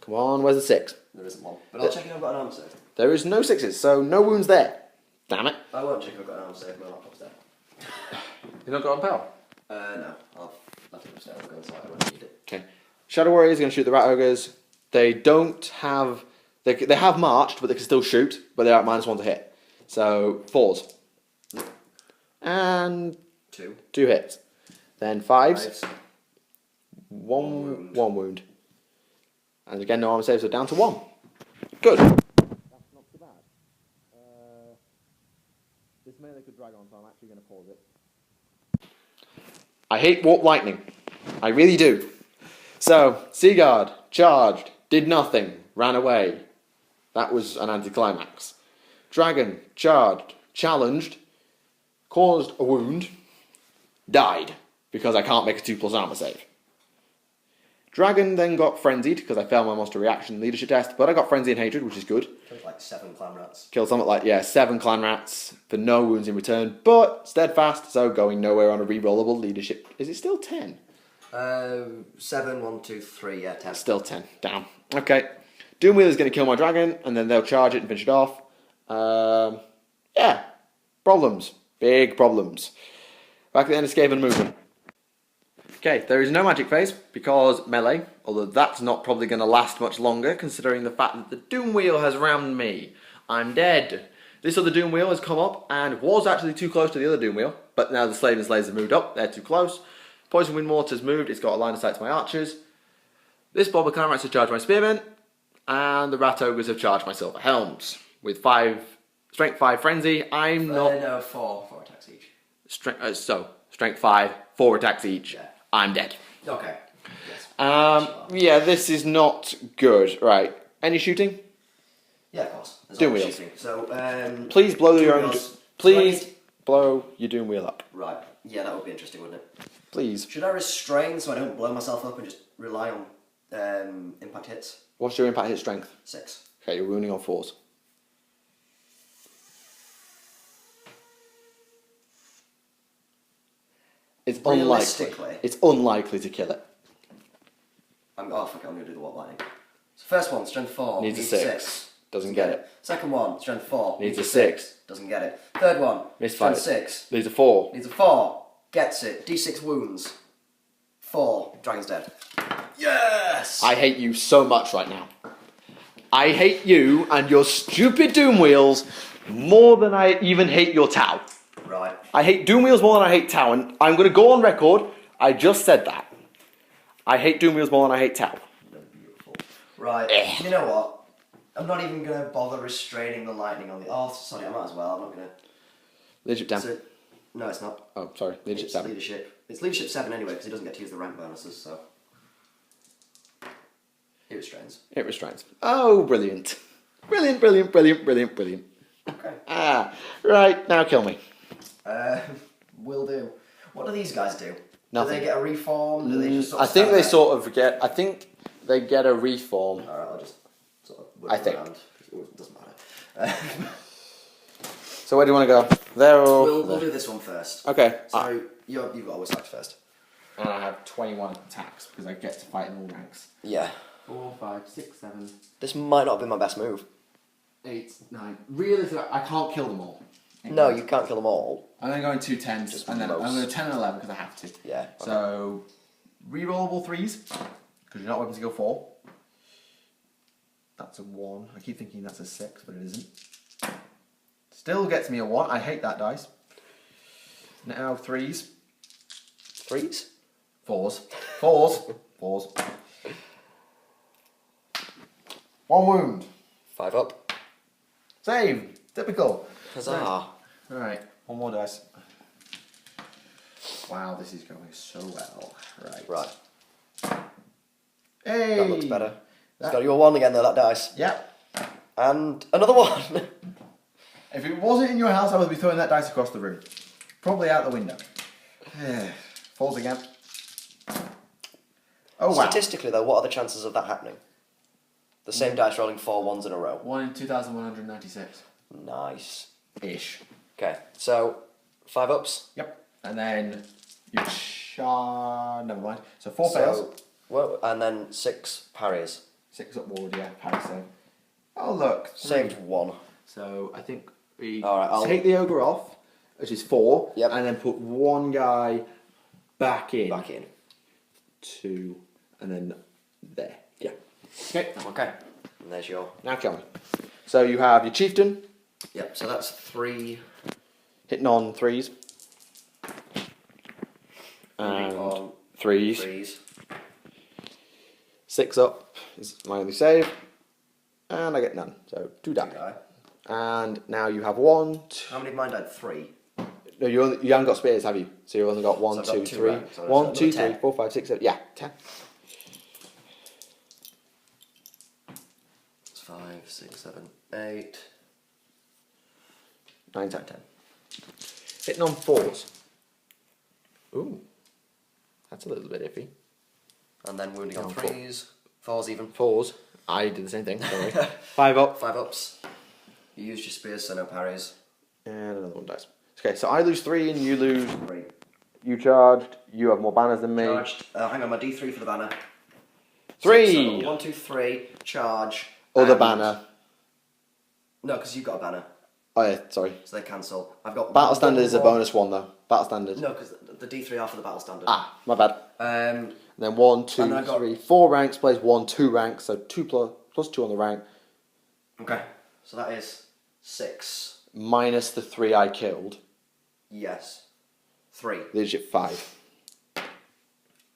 Come on, where's the 6? There isn't one. But I'll check if I've got an armor save. There is no 6s, so no wounds there. Damn it. I won't check if I've got an armor save. My laptop's there. You've not got on power? No. I'll left it upstairs. I'll go inside when I need it. Okay. Shadow Warriors are going to shoot the Rat Ogres. They don't have... They have marched, but they can still shoot, but they're at -1 to hit. So, 4s. And... 2. 2 hits. Then 5s. 5s. 1 wound. And again, no armor saves, so down to 1. Good. That's not so bad. This melee could drag on, so I'm actually going to pause it. I hate Warp Lightning. I really do. So, Seaguard charged, did nothing, ran away. That was an anticlimax. Dragon charged, challenged, caused a wound, died, because I can't make a 2+ armor save. Dragon then got frenzied because I failed my monster reaction leadership test, but I got frenzy and hatred, which is good. Killed like 7 clan rats. Killed something like 7 clan rats for no wounds in return, but steadfast, so going nowhere on a rerollable leadership. Is it still 10? 7, 1, 2, 3, yeah, 10. Still 10. Damn. Okay. Doomwheeler's going to kill my dragon, and then they'll charge it and finish it off. Yeah. Problems. Big problems. Back at the end of Skaven movement. Okay, there is no magic phase because melee, although that's not probably going to last much longer considering the fact that the Doom Wheel has rammed me. I'm dead. This other Doom Wheel has come up and was actually too close to the other Doom Wheel, but now the Slave and Slayers have moved up, they're too close. Poison Wind Mortar's moved, it's got a line of sight to my archers. This Bob of Clan Rats has charged my Spearmen, and the Rat Ogres have charged my Silver Helms. With Strength 5 Frenzy, I'm not... No, 4 attacks each. Strength 5, 4 attacks each. Yeah. I'm dead. Okay. Yes. Yeah, this is not good. Right. Any shooting? Yeah, of course. Doom Wheels. Shooting. So, please blow your own... Wheels. Please blow your Doom Wheel up. Right. Yeah, that would be interesting, wouldn't it? Please. Should I restrain so I don't blow myself up and just rely on impact hits? What's your impact hit strength? 6. Okay, you're wounding on 4s. It's unlikely. It's unlikely to kill it. I'm going to do the What Lightning. So first one, strength 4. Needs a 6. Doesn't get it. Second one, strength 4. Needs a 6. Doesn't get it. Third one, Misfire. strength 6. Needs a 4. Needs a 4. Gets it. D6 wounds. 4. Dragon's dead. Yes! I hate you so much right now. I hate you and your stupid Doom Wheels more than I even hate your Tau. Right. I hate Doom Wheels more than I hate Tau, and I'm going to go on record. I just said that. I hate Doom Wheels more than I hate Tau. Beautiful. Right. You know what? I'm not even going to bother restraining the lightning on the... Oh, sorry, I might as well. I'm not going to... Leadership 10. So, no, it's not. Oh, sorry. Leadership It's 7. leadership. It's leadership 7 anyway, because he doesn't get to use the rank bonuses, so... It restrains. It restrains. Oh, brilliant. Brilliant, brilliant, brilliant, brilliant, brilliant. Okay. Right, now kill me. Will do. What do these guys do? Nothing. Do they get a reform? Do they just sort I of think stand they there? sort of get... I think they get a reform. Alright, I'll just sort of whip I think. around. It doesn't matter. So where do you want to go? There or... We'll do this one first. Okay. So, you've got always attack first. And I have 21 attacks because I get to fight in all ranks. Yeah. 4, 5, 6, 7... This might not have been my best move. 8, 9... Realistically, I can't kill them all. No, you can't kill them all. I'm going to go in 2 10s, Just and then most. I'm going to 10 and 11 because I have to. Yeah. Okay. So, rerollable 3s, because you're not weapon skill 4. That's a 1. I keep thinking that's a 6, but it isn't. Still gets me a 1. I hate that dice. Now 3s. 3s? 4s. 4s. 4s. 1 wound. 5 up. Save. Typical. Huzzah. Alright, 1 more dice. Wow, this is going so well. Right. Hey! That looks better. It's got you a 1 again though, that dice. Yep. And another 1. If it wasn't in your house, I would be throwing that dice across the room. Probably out the window. Falls again. Oh wow. Statistically though, what are the chances of that happening? The same dice rolling 4 1s in a row. 1 in 2,196. Nice. Ish. Okay, so 5 ups. Yep. And then you never mind. So 4 fails. Well, and then 6 parries. 6 up ward, yeah, parry save. Oh look. 3. Saved 1. So I think we Alright, take the ogre off, which is 4, Yep. and then put 1 guy back in. Back in. 2, and then there. Yeah. Okay. Okay. And there's your... Now kill me. So you have your chieftain. Yep, so that's 3... Hitting on 3s. And on 3s. 3s. 6 up is my only save. And I get none. So 2 die. And now you have 1. How many of mine died? 3. No, you haven't got spears, have you? So you've only got 1, So I've 2, got 2 3. ranks, so 1, I've 2, got 3, 10. 4, 5, 6, 7. Yeah, 10. It's 5, 6, 7, 8... 9, 10. Hitting on 4s. Ooh. That's a little bit iffy. And then wounding on No, 3s. 4s even. 4s. I did the same thing. Don't worry. 5 up. 5 ups. You used your spears, so no parries. And another one dies. Okay, so I lose 3 and you lose. 3. You charged. You have more banners than me. Charged. Hang on, my D3 for the banner. 3. So 1, 2, 3. Charge. Other banner. No, because you've got a banner. Oh yeah, sorry. So they cancel. I've got Battle standard is a more. bonus 1 though. Battle standard. No, because the D3 are for the battle standard. Ah, my bad. Um, And then 1, And 2, then I got- 3, 4 ranks plays 1, 2 ranks, so 2 plus 2 on the rank, okay, so that is 6. minus the 3 I killed. Yes. 3. Leaves you at 5.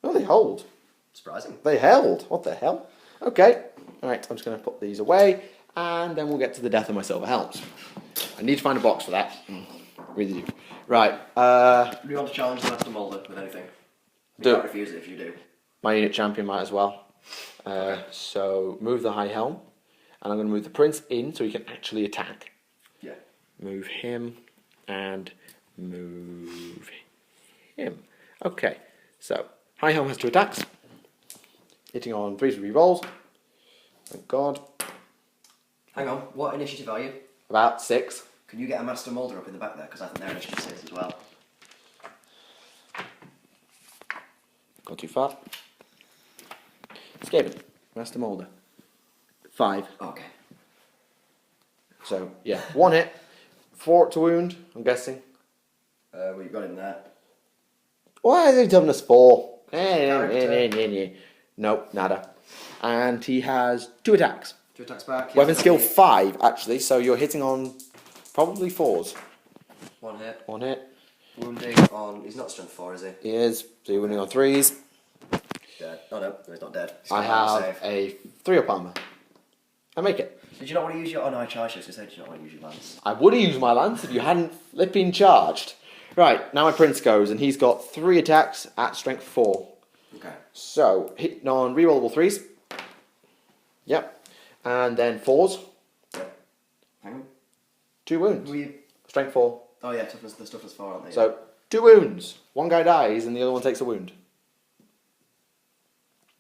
Oh, they hold. Surprising. They held. What the hell? Okay. Alright, I'm just going to put these away, and then we'll get to the death of my silver helms. I need to find a box for that. Really do. Right. Do you want to challenge the Master Molder with anything? You Do. can't refuse it if you do. My unit champion might as well. So move the high helm, and I'm going to move the prince in so he can actually attack. Yeah. Move him and move him. Okay, so high helm has 2 attacks. Hitting on 3s with rerolls. Thank God. Hang on, what initiative are you? About 6. Can you get a Master Molder up in the back there? Because I think they're initiative 6 as well. Gone too far. Skaven, Master Molder. 5. Okay. So yeah, 1 hit, 4 to wound. I'm guessing. Well, you've got him there. Why is he telling us 4? Character. Nope, nada. And he has 2 attacks. 2 attacks back. Weapon skill 5 actually, so you're hitting on probably 4s. 1 hit. 1 hit. Wounding on. He's not strength 4, is he? He is. So you're winning on 3s. Dead. Oh no, he's not dead. He's I got have save. a 3 up armor. I make it. Did you not want to use your? Oh no, I charged you. I was going to say, did you not want to use your lance? I would have used my lance if you hadn't flipping charged. Right, now my prince goes, and he's got 3 attacks at strength 4. Okay. So, hitting on rerollable 3s. Yep. And then 4s. Yep. Hang on. 2 wounds. Were you? Strength 4. Oh yeah, toughness. The toughness 4, aren't they? So, 2 wounds. One guy dies, and the other one takes a wound.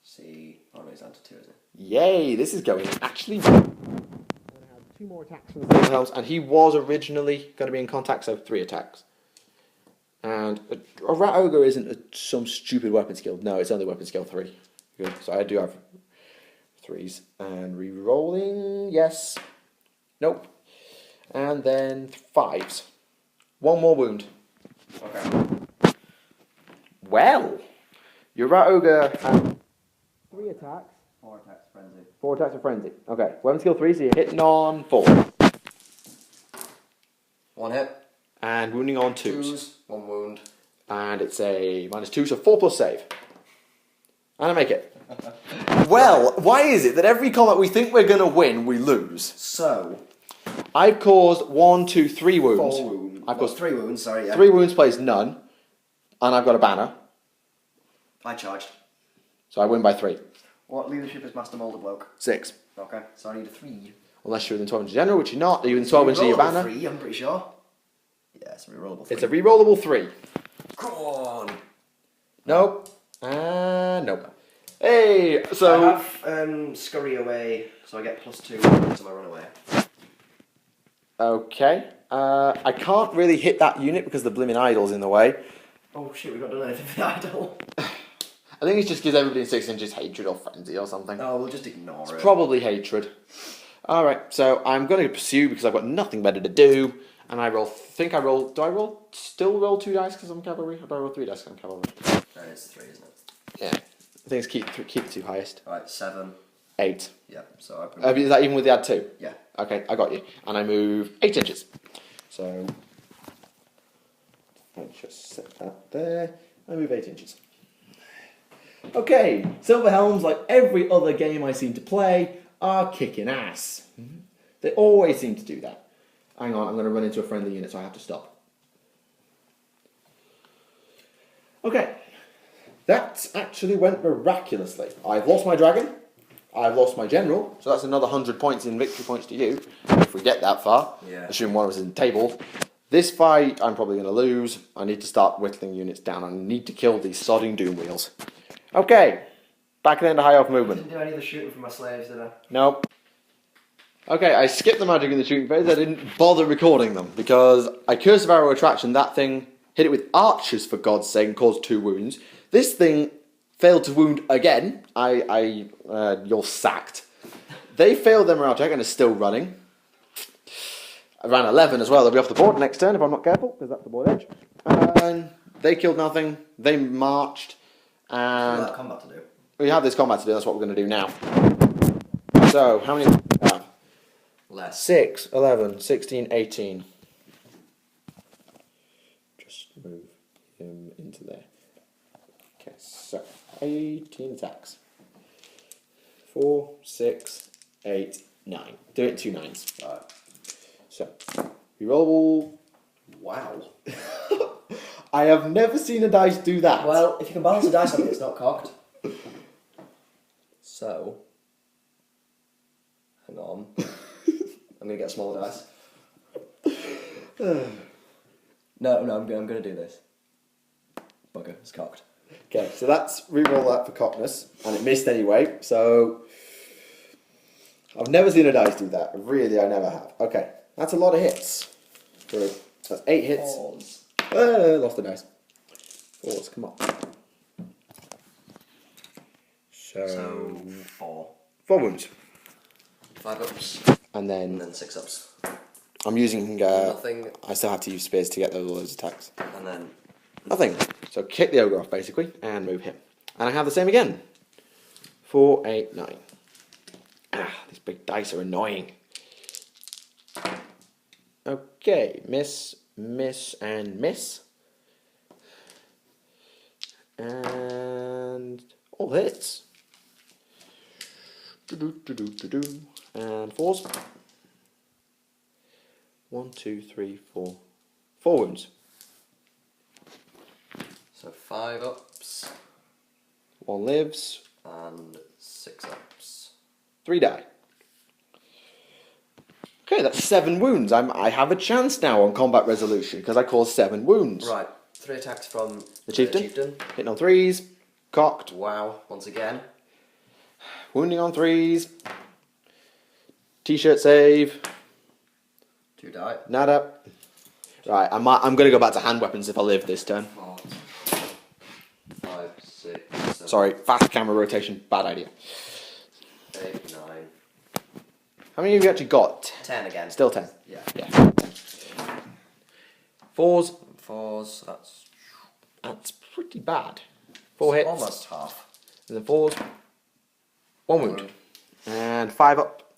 See. Oh no, he's down to 2, isn't it? Yay, this is going actually well. I'm going to have 2 more attacks from the silver helms, and he was originally going to be in contact, so 3 attacks. And a rat ogre isn't some stupid weapon skill. No, it's only weapon skill 3. Good. So I do have 3s. And re-rolling, yes. Nope. And then 5s. 1 more wound. Okay. Well, your rat ogre has 3 attacks. 4 attacks, frenzy. 4 attacks of frenzy. Okay, weapon skill 3, so you're hitting on 4. 1 hit. And wounding on 2s. 1 wound. And it's a -2, so 4 plus save. And I make it. Well, why is it that every combat we think we're going to win, we lose? So. I've caused 1, 2, 3 wounds. 4 wounds. I've caused 3 wounds, sorry, yeah. 3 wounds, plays none. And I've got a banner. I charged. So I win by 3. What leadership is Master Molder bloke? 6. Okay, so I need a 3. Unless you're within 12 inches of general, which you're not. Are you within 12 inches of your banner? 3, I'm pretty sure. Yeah, it's a rerollable 3. It's a rerollable 3. Come on! Nope. And nope. Hey, so... I have scurry away, so I get +2 to my runaway. Okay. I can't really hit that unit because the blimmin' idol's in the way. Oh shit, we've not done anything for the idol. I think it just gives everybody in 6 inches hatred or frenzy or something. No, we'll just ignore it. Probably hatred. Alright, so I'm going to pursue because I've got nothing better to do. And I roll, do I still roll 2 dice because I'm cavalry? Or do I roll 3 dice because I'm cavalry? It's 3, isn't it? Yeah. I think it's keep the 2 highest. Alright, 7. 8. Yeah, so I Is that even with the add 2? Yeah. Okay, I got you. And I move 8 inches. So, I'll just set that there. I move 8 inches. Okay, Silver Helms, like every other game I seem to play, are kicking ass. They always seem to do that. Hang on, I'm going to run into a friendly unit, so I have to stop. Okay, that actually went miraculously. I've lost my dragon, I've lost my general, so that's another 100 points in victory points to you, if we get that far, assuming one of us is in the table. This fight, I'm probably going to lose. I need to start whittling units down. I need to kill these sodding doom wheels. Okay, Back into high elf movement. Didn't do any of the shooting for my slaves, did I? Nope. Okay, I skipped the magic in the shooting phase. I didn't bother recording them because I Curse of Arrow Attraction. That thing hit it with archers for God's sake and caused 2 wounds. This thing failed to wound again. You're sacked. They failed their morale check and are still running. I ran 11 as well. They'll be off the board next turn if I'm not careful because that's the board edge. And they killed nothing. They marched. And that combat to do. we have this combat to do. That's what we're going to do now. So, how many? Less. 6, 11, 16, 18. Just move him into there. Okay, so 18 attacks. 4, 6, 8, 9. Do it 2 9s. Right. So, we roll. Wow. I have never seen a dice do that. Well, if you can balance the dice on it, it's not cocked. So, hang on. I'm gonna get a smaller dice. No, I'm gonna do this. Bugger, it's cocked. Okay, so that's reroll that for cockness, and it missed anyway. So I've never seen a dice do that. Really, I never have. Okay, that's a lot of hits. That's 8 hits. Pause. Lost the dice. 4s, come on. So 4. 4 wounds. 5 ups. And And then then 6 ups. I'm using. Nothing. I still have to use spears to get all those attacks. And then Nothing. So kick the ogre off basically, and move him. And I have the same again. 4, 8, 9. These big dice are annoying. Okay, miss, miss, and miss. And all hits. And 4s. 1, 2, 3, 4. 4 wounds. so 5 ups 1 lives. and 6 ups. 3 die. Okay, that's 7 wounds. I have a chance now on combat resolution because I caused 7 wounds. Right, 3 attacks from The chieftain. Hitting on 3s. Cocked. Wow, once again. Wounding on 3s. T-shirt save. 2 die. Nada. Right, I'm going to go back to hand weapons if I live this turn. 4, 5, 6, 7, Sorry, fast camera rotation. Bad idea. 8, 9, How many have you actually got? 10 again. Still 10. Yeah. Yeah. 4s. 4s, That's pretty bad. 4 hits. almost half. And then 4s. 1 wound. And 5 up.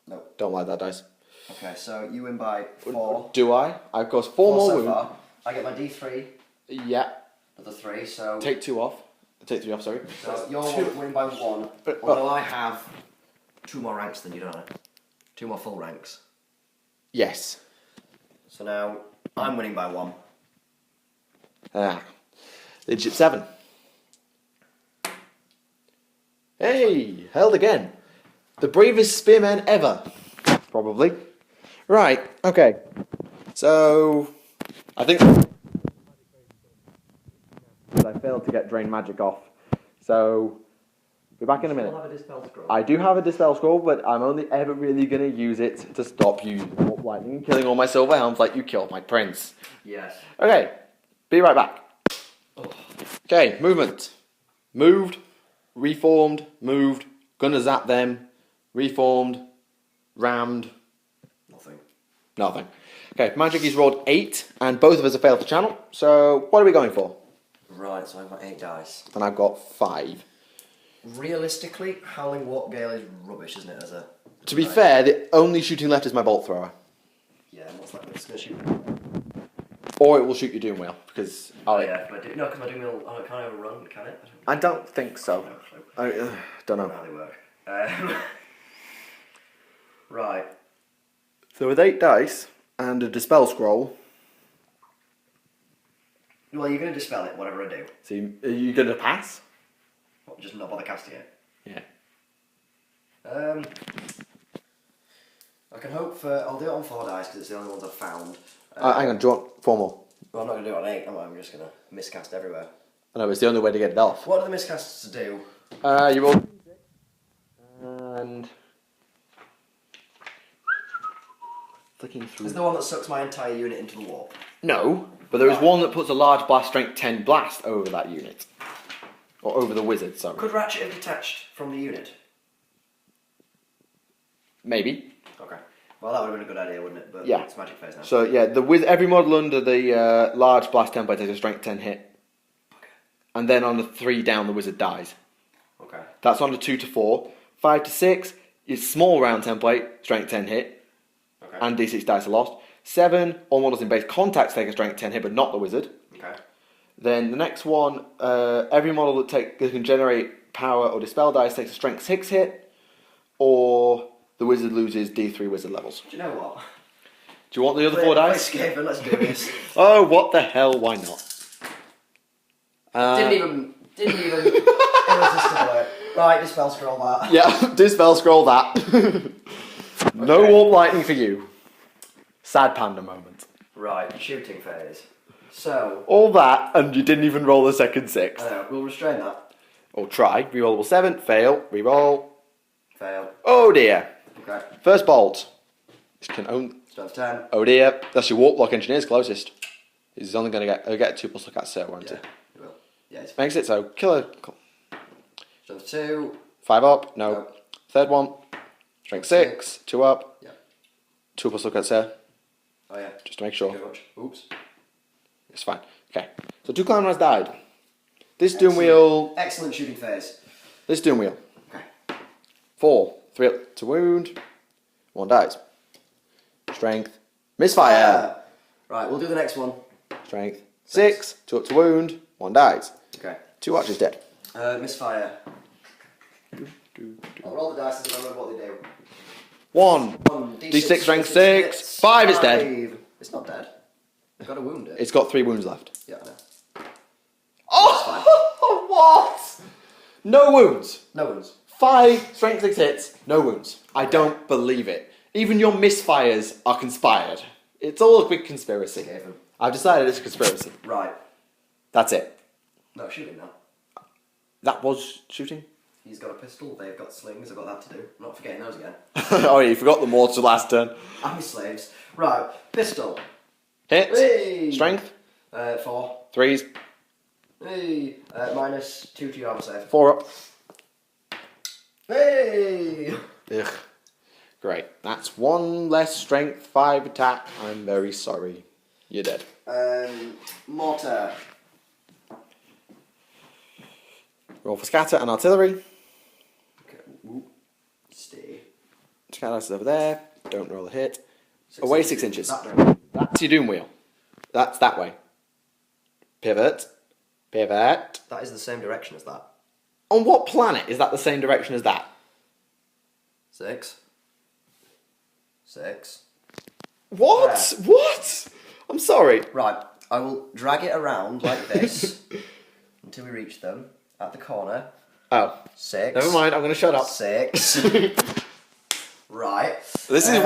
Nope. Don't like that dice. Okay, so you win by 4. Do I? I've got 4 more so wounds. far. I get my D3 Yeah. of the 3, so... Take 2 off. Take 3 off, sorry. So you're winning by 1, But- although I have 2 more ranks than you, don't I? 2 more full ranks. Yes. So now I'm winning by 1. Legit 7. Hey, held again. The bravest spearman ever. Probably. Right, okay. So, I think I failed to get Drain Magic off. So, be back in a minute. Still have a Dispel Scroll. I do have a Dispel Scroll, but I'm only ever really going to use it to stop you Warp Lightning and killing all my silver helms like you killed my prince. Yes. Okay, be right back. Okay, movement. Moved, reformed, moved, gonna zap them, reformed, rammed, nothing. Okay, Magic he's rolled 8, and both of us have failed to channel, so what are we going for? Right, so I've got 8 dice. And I've got 5. Realistically, Howling Warp Gale is rubbish, isn't it? As a To be fair, the only shooting left is my Bolt Thrower. Yeah, and what's that? It's gonna shoot. Or it will shoot your Doom Wheel, because... Oh yeah, but no, because my Doom Wheel, oh, it can't overrun, can it? I don't think so. I don't I don't know. know how they work. Right. So with 8 dice, and a Dispel Scroll, Well, you're going to dispel it, whatever I do. so are you going to pass? What, just not bother casting it? Yeah. I can hope for... I'll do it on 4 dice, because it's the only ones I've found. Hang on, do you want 4 more? Well, I'm not going to do it on 8, am I? I'm just going to miscast everywhere. I know, it's the only way to get it off. What do the miscasts do? You roll... And... Flicking through... Is the one that sucks my entire unit into the warp? No, but there is one that puts a large blast strength 10 blast over that unit. Or over the wizard, sorry. Could Ratchet have detached from the unit? Maybe. Okay. Well, that would have been a good idea, wouldn't it? But Yeah. it's magic phase now. So yeah, every model under the large blast template takes a strength 10 hit. Okay. And then on the 3 down, the wizard dies. Okay. That's on the 2 to 4. 5 to 6 is small round template, strength 10 hit. Okay. And d6 dice are lost. 7, all models in base contacts take a strength 10 hit, but not the wizard. Okay. Then the next one, every model that can generate power or dispel dice takes a strength 6 hit, or the wizard loses D3 wizard levels. Do you know what? Do you want the other 4 dice? Skaven, let's do this. Oh, what the hell? Why not? Didn't even irresistible. Right, dispel scroll that. Yeah, dispel scroll that. No Okay. warp lightning for you. Sad panda moment. Right, shooting phase. So, All that, and you didn't even roll the second 6. I know, we'll restrain that. Or try. Rerollable 7, fail, reroll. Fail. Oh dear. Okay. First bolt. This can only... Strength 10. Oh dear. That's your warp block engineer's closest. He's only going to get 2 plus look at sir, won't Yeah, he? you will. Yeah, it's Makes it so. Killer. Strength 2. 5 up. No. No. Third one. Strength 6. 2 up. Yeah. 2 plus look at sir. Oh yeah. Just to make Thank sure. you very much. Oops. It's fine. Okay. So 2 clan has died. This doom wheel. Excellent shooting phase. This doom wheel. Okay. 4. 3 up to wound. 1 dies. Strength. Misfire. Right, we'll do the next one. Strength. 6. 2 up to wound. 1 dies. Okay. 2 archers dead. Misfire. I'll roll the dice and remember what they do. 1. D6 strength 6. 5 is dead. It's not dead. I've got to wound it. It's got 3 wounds left. Yeah, I know. Oh! What? No wounds. No wounds. 5 strength 6 hits. No wounds. I don't believe it. Even your misfires are conspired. It's all a big conspiracy. Skaven. I've decided it's a conspiracy. Right. That's it. No, shooting now. That was shooting? He's got a pistol, they've got slings, I've got that to do. I'm not forgetting those again. Oh, yeah, you forgot the mortar last turn. I'm his slaves. Right, pistol. Hit. Hey! Strength. 4. 3s. Hey! Minus 2 to your armor save. 4 up. Hey! Ugh. Great. That's 1 less strength, 5 attack. I'm very sorry. You're dead. Mortar. Roll for scatter and artillery. Okay. Ooh. Stay. Scatter is over there. Don't roll a hit. 6 Away inches. 6 inches. That way. That's your doom wheel. That's that way. Pivot. Pivot. That is the same direction as that. On what planet is that the same direction as that? 6. 6. What? What? I'm sorry. Right, I will drag it around like this until we reach them at the corner. Oh. 6. Never mind, I'm going to shut up. 6. Right. This is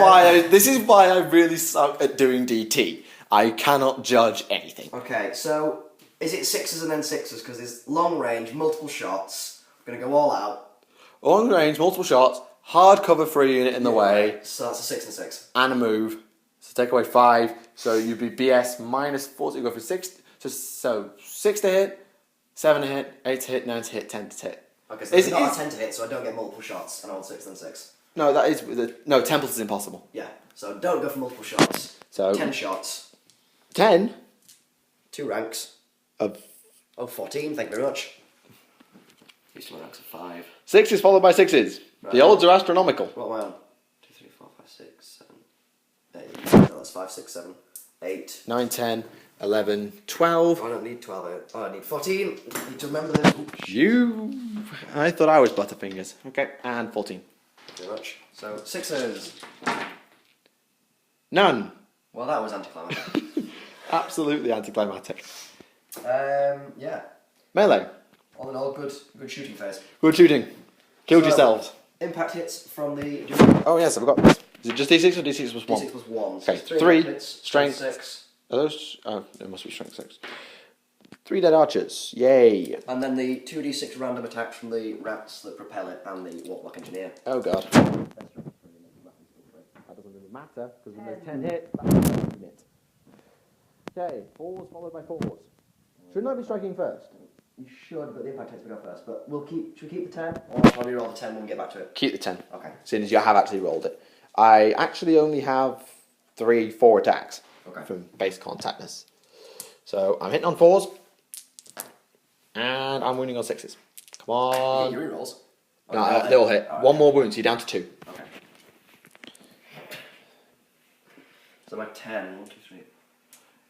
why I really suck at doing DT. I cannot judge anything. Okay, so is it 6s and then 6s? Because there's long range, multiple shots. We're going to go all out. Long range, multiple shots, hard cover for a unit in the way, So that's a 6 and 6. and a move. So take away 5. So you'd be BS minus 4. So you go for 6. So 6 to hit, 7 to hit, 8 to hit, 9 to hit, 10 to hit. Okay, so it's not a 10 to hit, so I don't get multiple shots, and I roll 6 and 6. No, that is no. Template is impossible. Yeah, so don't go for multiple shots. So 10 shots. 10 2 ranks. of 14, thank you very much. Used to my ranks of 5. 6 is followed by 6s. Right. The odds are astronomical. What am I on? 2, 3, 4, 5, 6, 7, 8. No, that's 5, 6, 7, 8. 9, 10, 11, 12. Oh, I don't need 12. Oh, I need 14. I need to remember this. Oops. I thought I was Butterfingers. Okay, and 14. Thank you very much. So, 6s. None. Well, that was anticlimactic. Absolutely anticlimactic. Yeah. Melee. All in all, good shooting phase. Good shooting. Killed So, yourselves. Impact hits from the... Oh yes, I forgot this. Is it just D6 or D6 plus 1? D6 plus 1. Okay, So 3, hits, strength. 6. Are those? Oh, it must be strength 6. 3 dead archers. Yay. And then the 2d6 random attacks from the rats that propel it and the Warlock Engineer. Oh god. That doesn't really matter, because when there's 10 hits, that's a unit. Okay, 4s followed by 4s. Shouldn't I be striking first? You should, but the impact takes me go first. But should we keep the 10? Or shall we roll the 10 when we get back to it? Keep the 10. Okay. Seeing as you have actually rolled it. I actually only have 4 attacks. Okay. From base contactness. So I'm hitting on 4s. And I'm wounding on 6s. Come on. You rerolls? No, they all hit. Oh, 1 more wound, so you're down to 2. Okay. So my 10, 1, 2, 3,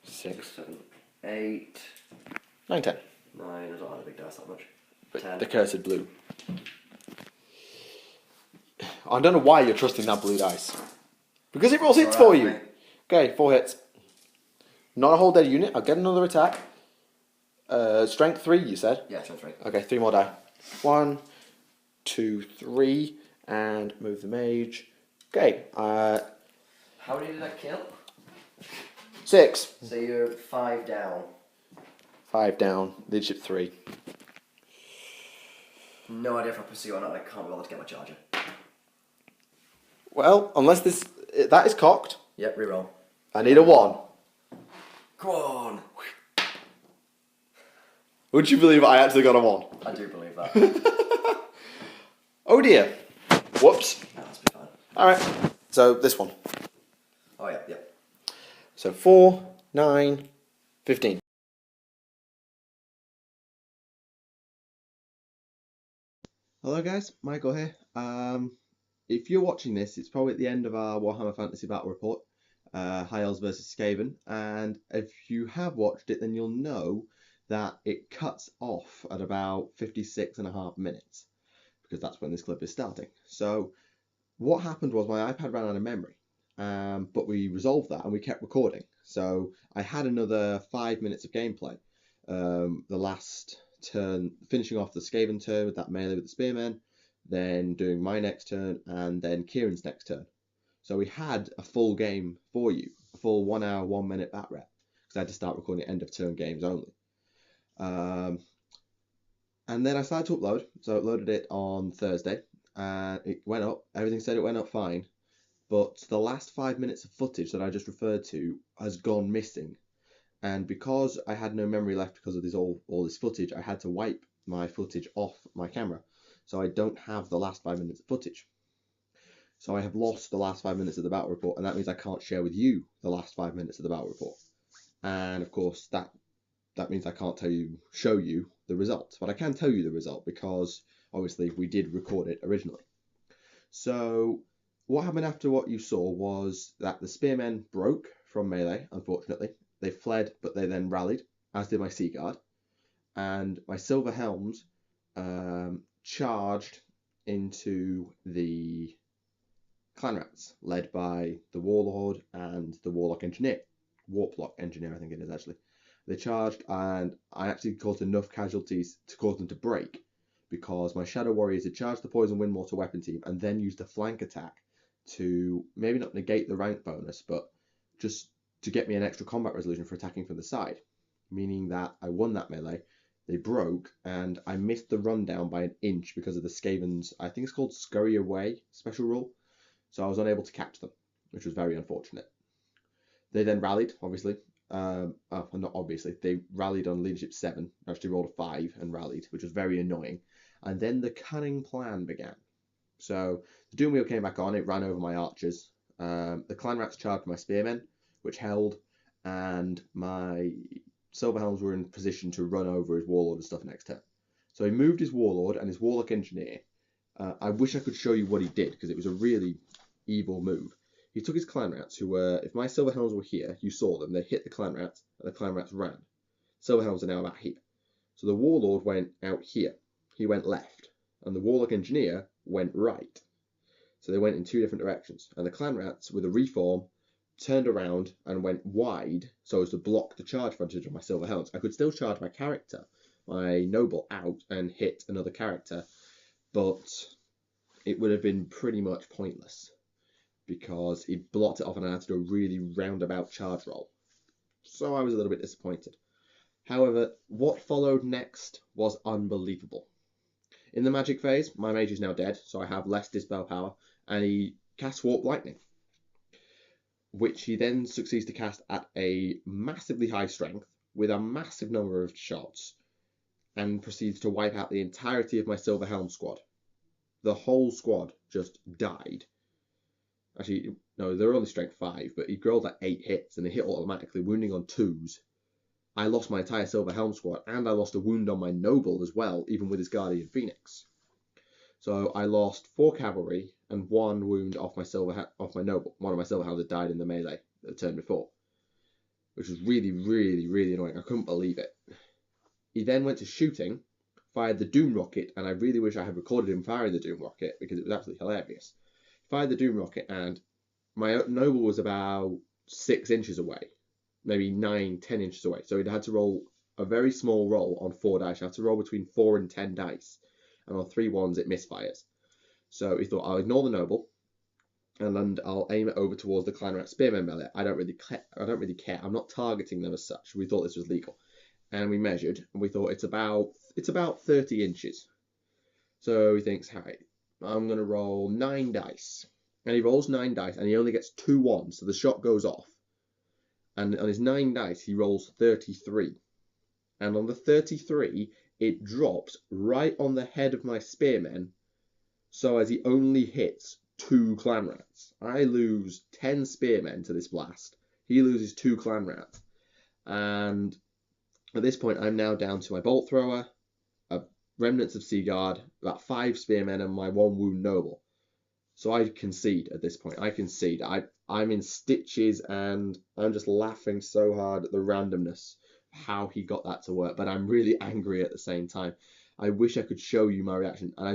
6, 7, 8, 9, 10. 9, I don't have a big dice that much. But 10. the cursed blue. I don't know why you're trusting that blue dice. Because it rolls hits for you. Mate. Okay, 4 hits. Not a whole dead unit. I'll get another attack. Strength 3, you said? Yeah, strength 3. Okay, 3 more die. 1, 2, 3, and move the mage. Okay, How many did I kill? 6. So you're 5 down. 5 down, leadership 3. No idea if I pursue or not, and I can't be bothered to get my charger. Well, unless that is cocked, Yep, reroll. I need a 1. Go on! Would you believe I actually got a 1? I do believe that. Oh dear. Whoops. That's be fine. Alright, so this one. Oh, yeah, yep. So 4, 9, 15. Hello guys, Michael here. If you're watching this, it's probably at the end of our Warhammer Fantasy Battle Report, High Elves versus Skaven, and if you have watched it, then you'll know that it cuts off at about 56.5 minutes, because that's when this clip is starting. So what happened was my iPad ran out of memory, but we resolved that and we kept recording. So I had another 5 minutes of gameplay. The last turn, finishing off the Skaven turn with that melee with the spearmen, then doing my next turn, and then Kieran's next turn. So we had a full game for you, a full 1 hour, 1 minute bat rep, because I had to start recording end of turn games only. And then I started to upload, so I uploaded it on Thursday, and it went up. Everything said it went up fine, but the last 5 minutes of footage that I just referred to has gone missing. And because I had no memory left because of all this footage, I had to wipe my footage off my camera. So I don't have the last 5 minutes of footage. So I have lost the last 5 minutes of the battle report, and that means I can't share with you the last 5 minutes of the battle report. And of course, that means I can't show you the result. But I can tell you the result because obviously we did record it originally. So what happened after what you saw was that the spearmen broke from melee, unfortunately. They fled, but they then rallied, as did my Sea Guard. And my Silver Helms charged into the Clan Rats, led by the Warlord and the Warlock Engineer. Warplock Engineer, I think it is actually. They charged, and I actually caused enough casualties to cause them to break, because my Shadow Warriors had charged the Poison Wind Mortar weapon team and then used a flank attack to maybe not negate the rank bonus, but just to get me an extra combat resolution for attacking from the side, meaning that I won that melee. They broke, and I missed the rundown by an inch because of the Skaven's, I think it's called Scurry Away special rule. So I was unable to catch them, which was very unfortunate. They then rallied, obviously. Not obviously. They rallied on leadership 7, actually rolled a 5 and rallied, which was very annoying. And then the cunning plan began. So the Doom Wheel came back on, it ran over my archers. The Clan Rats charged my spearmen, which held, and my Silver Helms were in position to run over his Warlord and stuff next turn. So he moved his Warlord and his Warlock Engineer. I wish I could show you what he did, because it was a really evil move. He took his Clan Rats, who were, if my Silver Helms were here, you saw them, they hit the Clan Rats, and the Clan Rats ran. Silver Helms are now about here. So the Warlord went out here. He went left, and the Warlock Engineer went right. So they went in 2 different directions, and the Clan Rats, with a reform, turned around and went wide so as to block the charge frontage of my Silver Helms. I could still charge my character, my Noble, out and hit another character, but it would have been pretty much pointless because he blocked it off and I had to do a really roundabout charge roll. So I was a little bit disappointed. However, what followed next was unbelievable. In the magic phase, my mage is now dead, so I have less dispel power, and he casts Warp Lightning, which he then succeeds to cast at a massively high strength with a massive number of shots, and proceeds to wipe out the entirety of my Silver Helm squad. The whole squad just died. Actually, no, they're only strength 5, but he rolled like 8 hits, and they hit automatically, wounding on 2s. I lost my entire Silver Helm squad, and I lost a wound on my Noble as well, even with his Guardian Phoenix. So I lost 4 cavalry and 1 wound off my Noble. One of my Silver Helms had died in the melee the turn before, which was really, really, really annoying. I couldn't believe it. He then went to shooting, fired the Doom Rocket, and I really wish I had recorded him firing the Doom Rocket because it was absolutely hilarious. He fired the Doom Rocket, and my Noble was about 6 inches away, maybe 9, 10 inches away. So he had to roll a very small roll on 4 dice. You have to roll between 4 and 10 dice, and on 3 ones it misfires. So he thought, I'll ignore the Noble, and I'll aim it over towards the Clanrat Spearmen melee. I don't really care. I'm not targeting them as such. We thought this was legal, and we measured, and we thought it's about 30 inches. So he thinks, right, I'm gonna roll 9 dice, and he rolls 9 dice, and he only gets 2 ones, so the shot goes off. And on his 9 dice, he rolls 33. And on the 33, it drops right on the head of my spearmen, so as he only hits 2 clan rats. I lose 10 spearmen to this blast. He loses 2 clan rats. And at this point, I'm now down to my bolt thrower, remnants of Seaguard, about 5 spearmen, and my 1 wound noble. So I concede at this point. I concede. I'm in stitches, and I'm just laughing so hard at the randomness of how he got that to work. But I'm really angry at the same time. I wish I could show you my reaction. And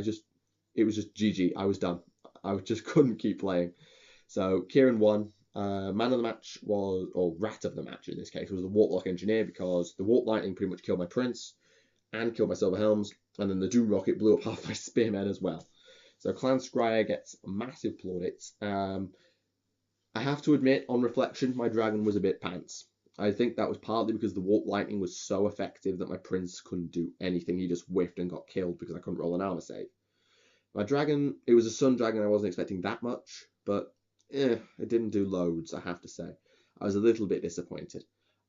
it was just GG. I was done. I just couldn't keep playing. So Kieran won. Man of the match was, or rat of the match in this case, was the Warlock Engineer, because the Warp Lightning pretty much killed my Prince and killed my Silver Helms. And then the Doom Rocket blew up half my Spearmen as well. So Clan Scryer gets massive plaudits. I have to admit, on reflection, my dragon was a bit pants. I think that was partly because the Warp Lightning was so effective that my Prince couldn't do anything. He just whiffed and got killed because I couldn't roll an armor save. My dragon, it was a Sun Dragon. I wasn't expecting that much, but it didn't do loads, I have to say. I was a little bit disappointed.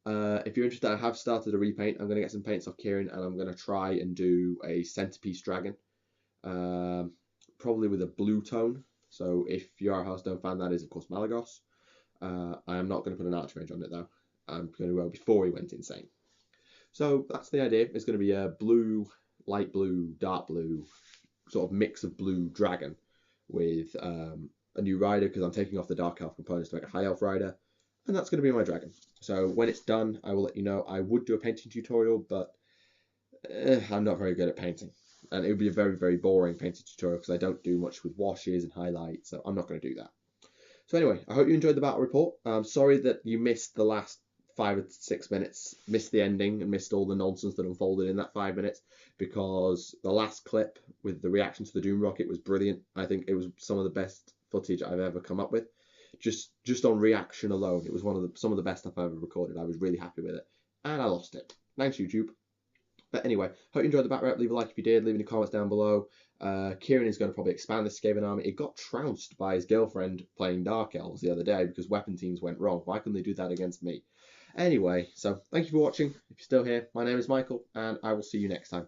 If you're interested, I have started a repaint. I'm going to get some paints off Kieran, and I'm going to try and do a centerpiece dragon. Probably with a blue tone. So if you're a Hearthstone fan, that is of course Malagos. I am not going to put an Archmage on it though. I'm going to go before he went insane. So that's the idea. It's going to be a blue, light blue, dark blue, sort of mix of blue dragon with a new rider, because I'm taking off the Dark Elf components to make a High Elf rider. And that's going to be my dragon. So when it's done, I will let you know. I would do a painting tutorial, but I'm not very good at painting. And it would be a very, very boring painting tutorial because I don't do much with washes and highlights, so I'm not going to do that. So anyway, I hope you enjoyed the battle report. I'm sorry that you missed the last 5 or 6 minutes, missed the ending, and missed all the nonsense that unfolded in that 5 minutes, because the last clip with the reaction to the Doom Rocket was brilliant. I think it was some of the best footage I've ever come up with. Just on reaction alone, it was some of the best stuff I've ever recorded. I was really happy with it, and I lost it. Thanks, YouTube. But anyway, hope you enjoyed the battle rep. Leave a like if you did. Leave any comments down below. Kieran is going to probably expand this Skaven army. It got trounced by his girlfriend playing Dark Elves the other day because weapon teams went wrong. Why couldn't they do that against me? Anyway, so thank you for watching. If you're still here, my name is Michael, and I will see you next time.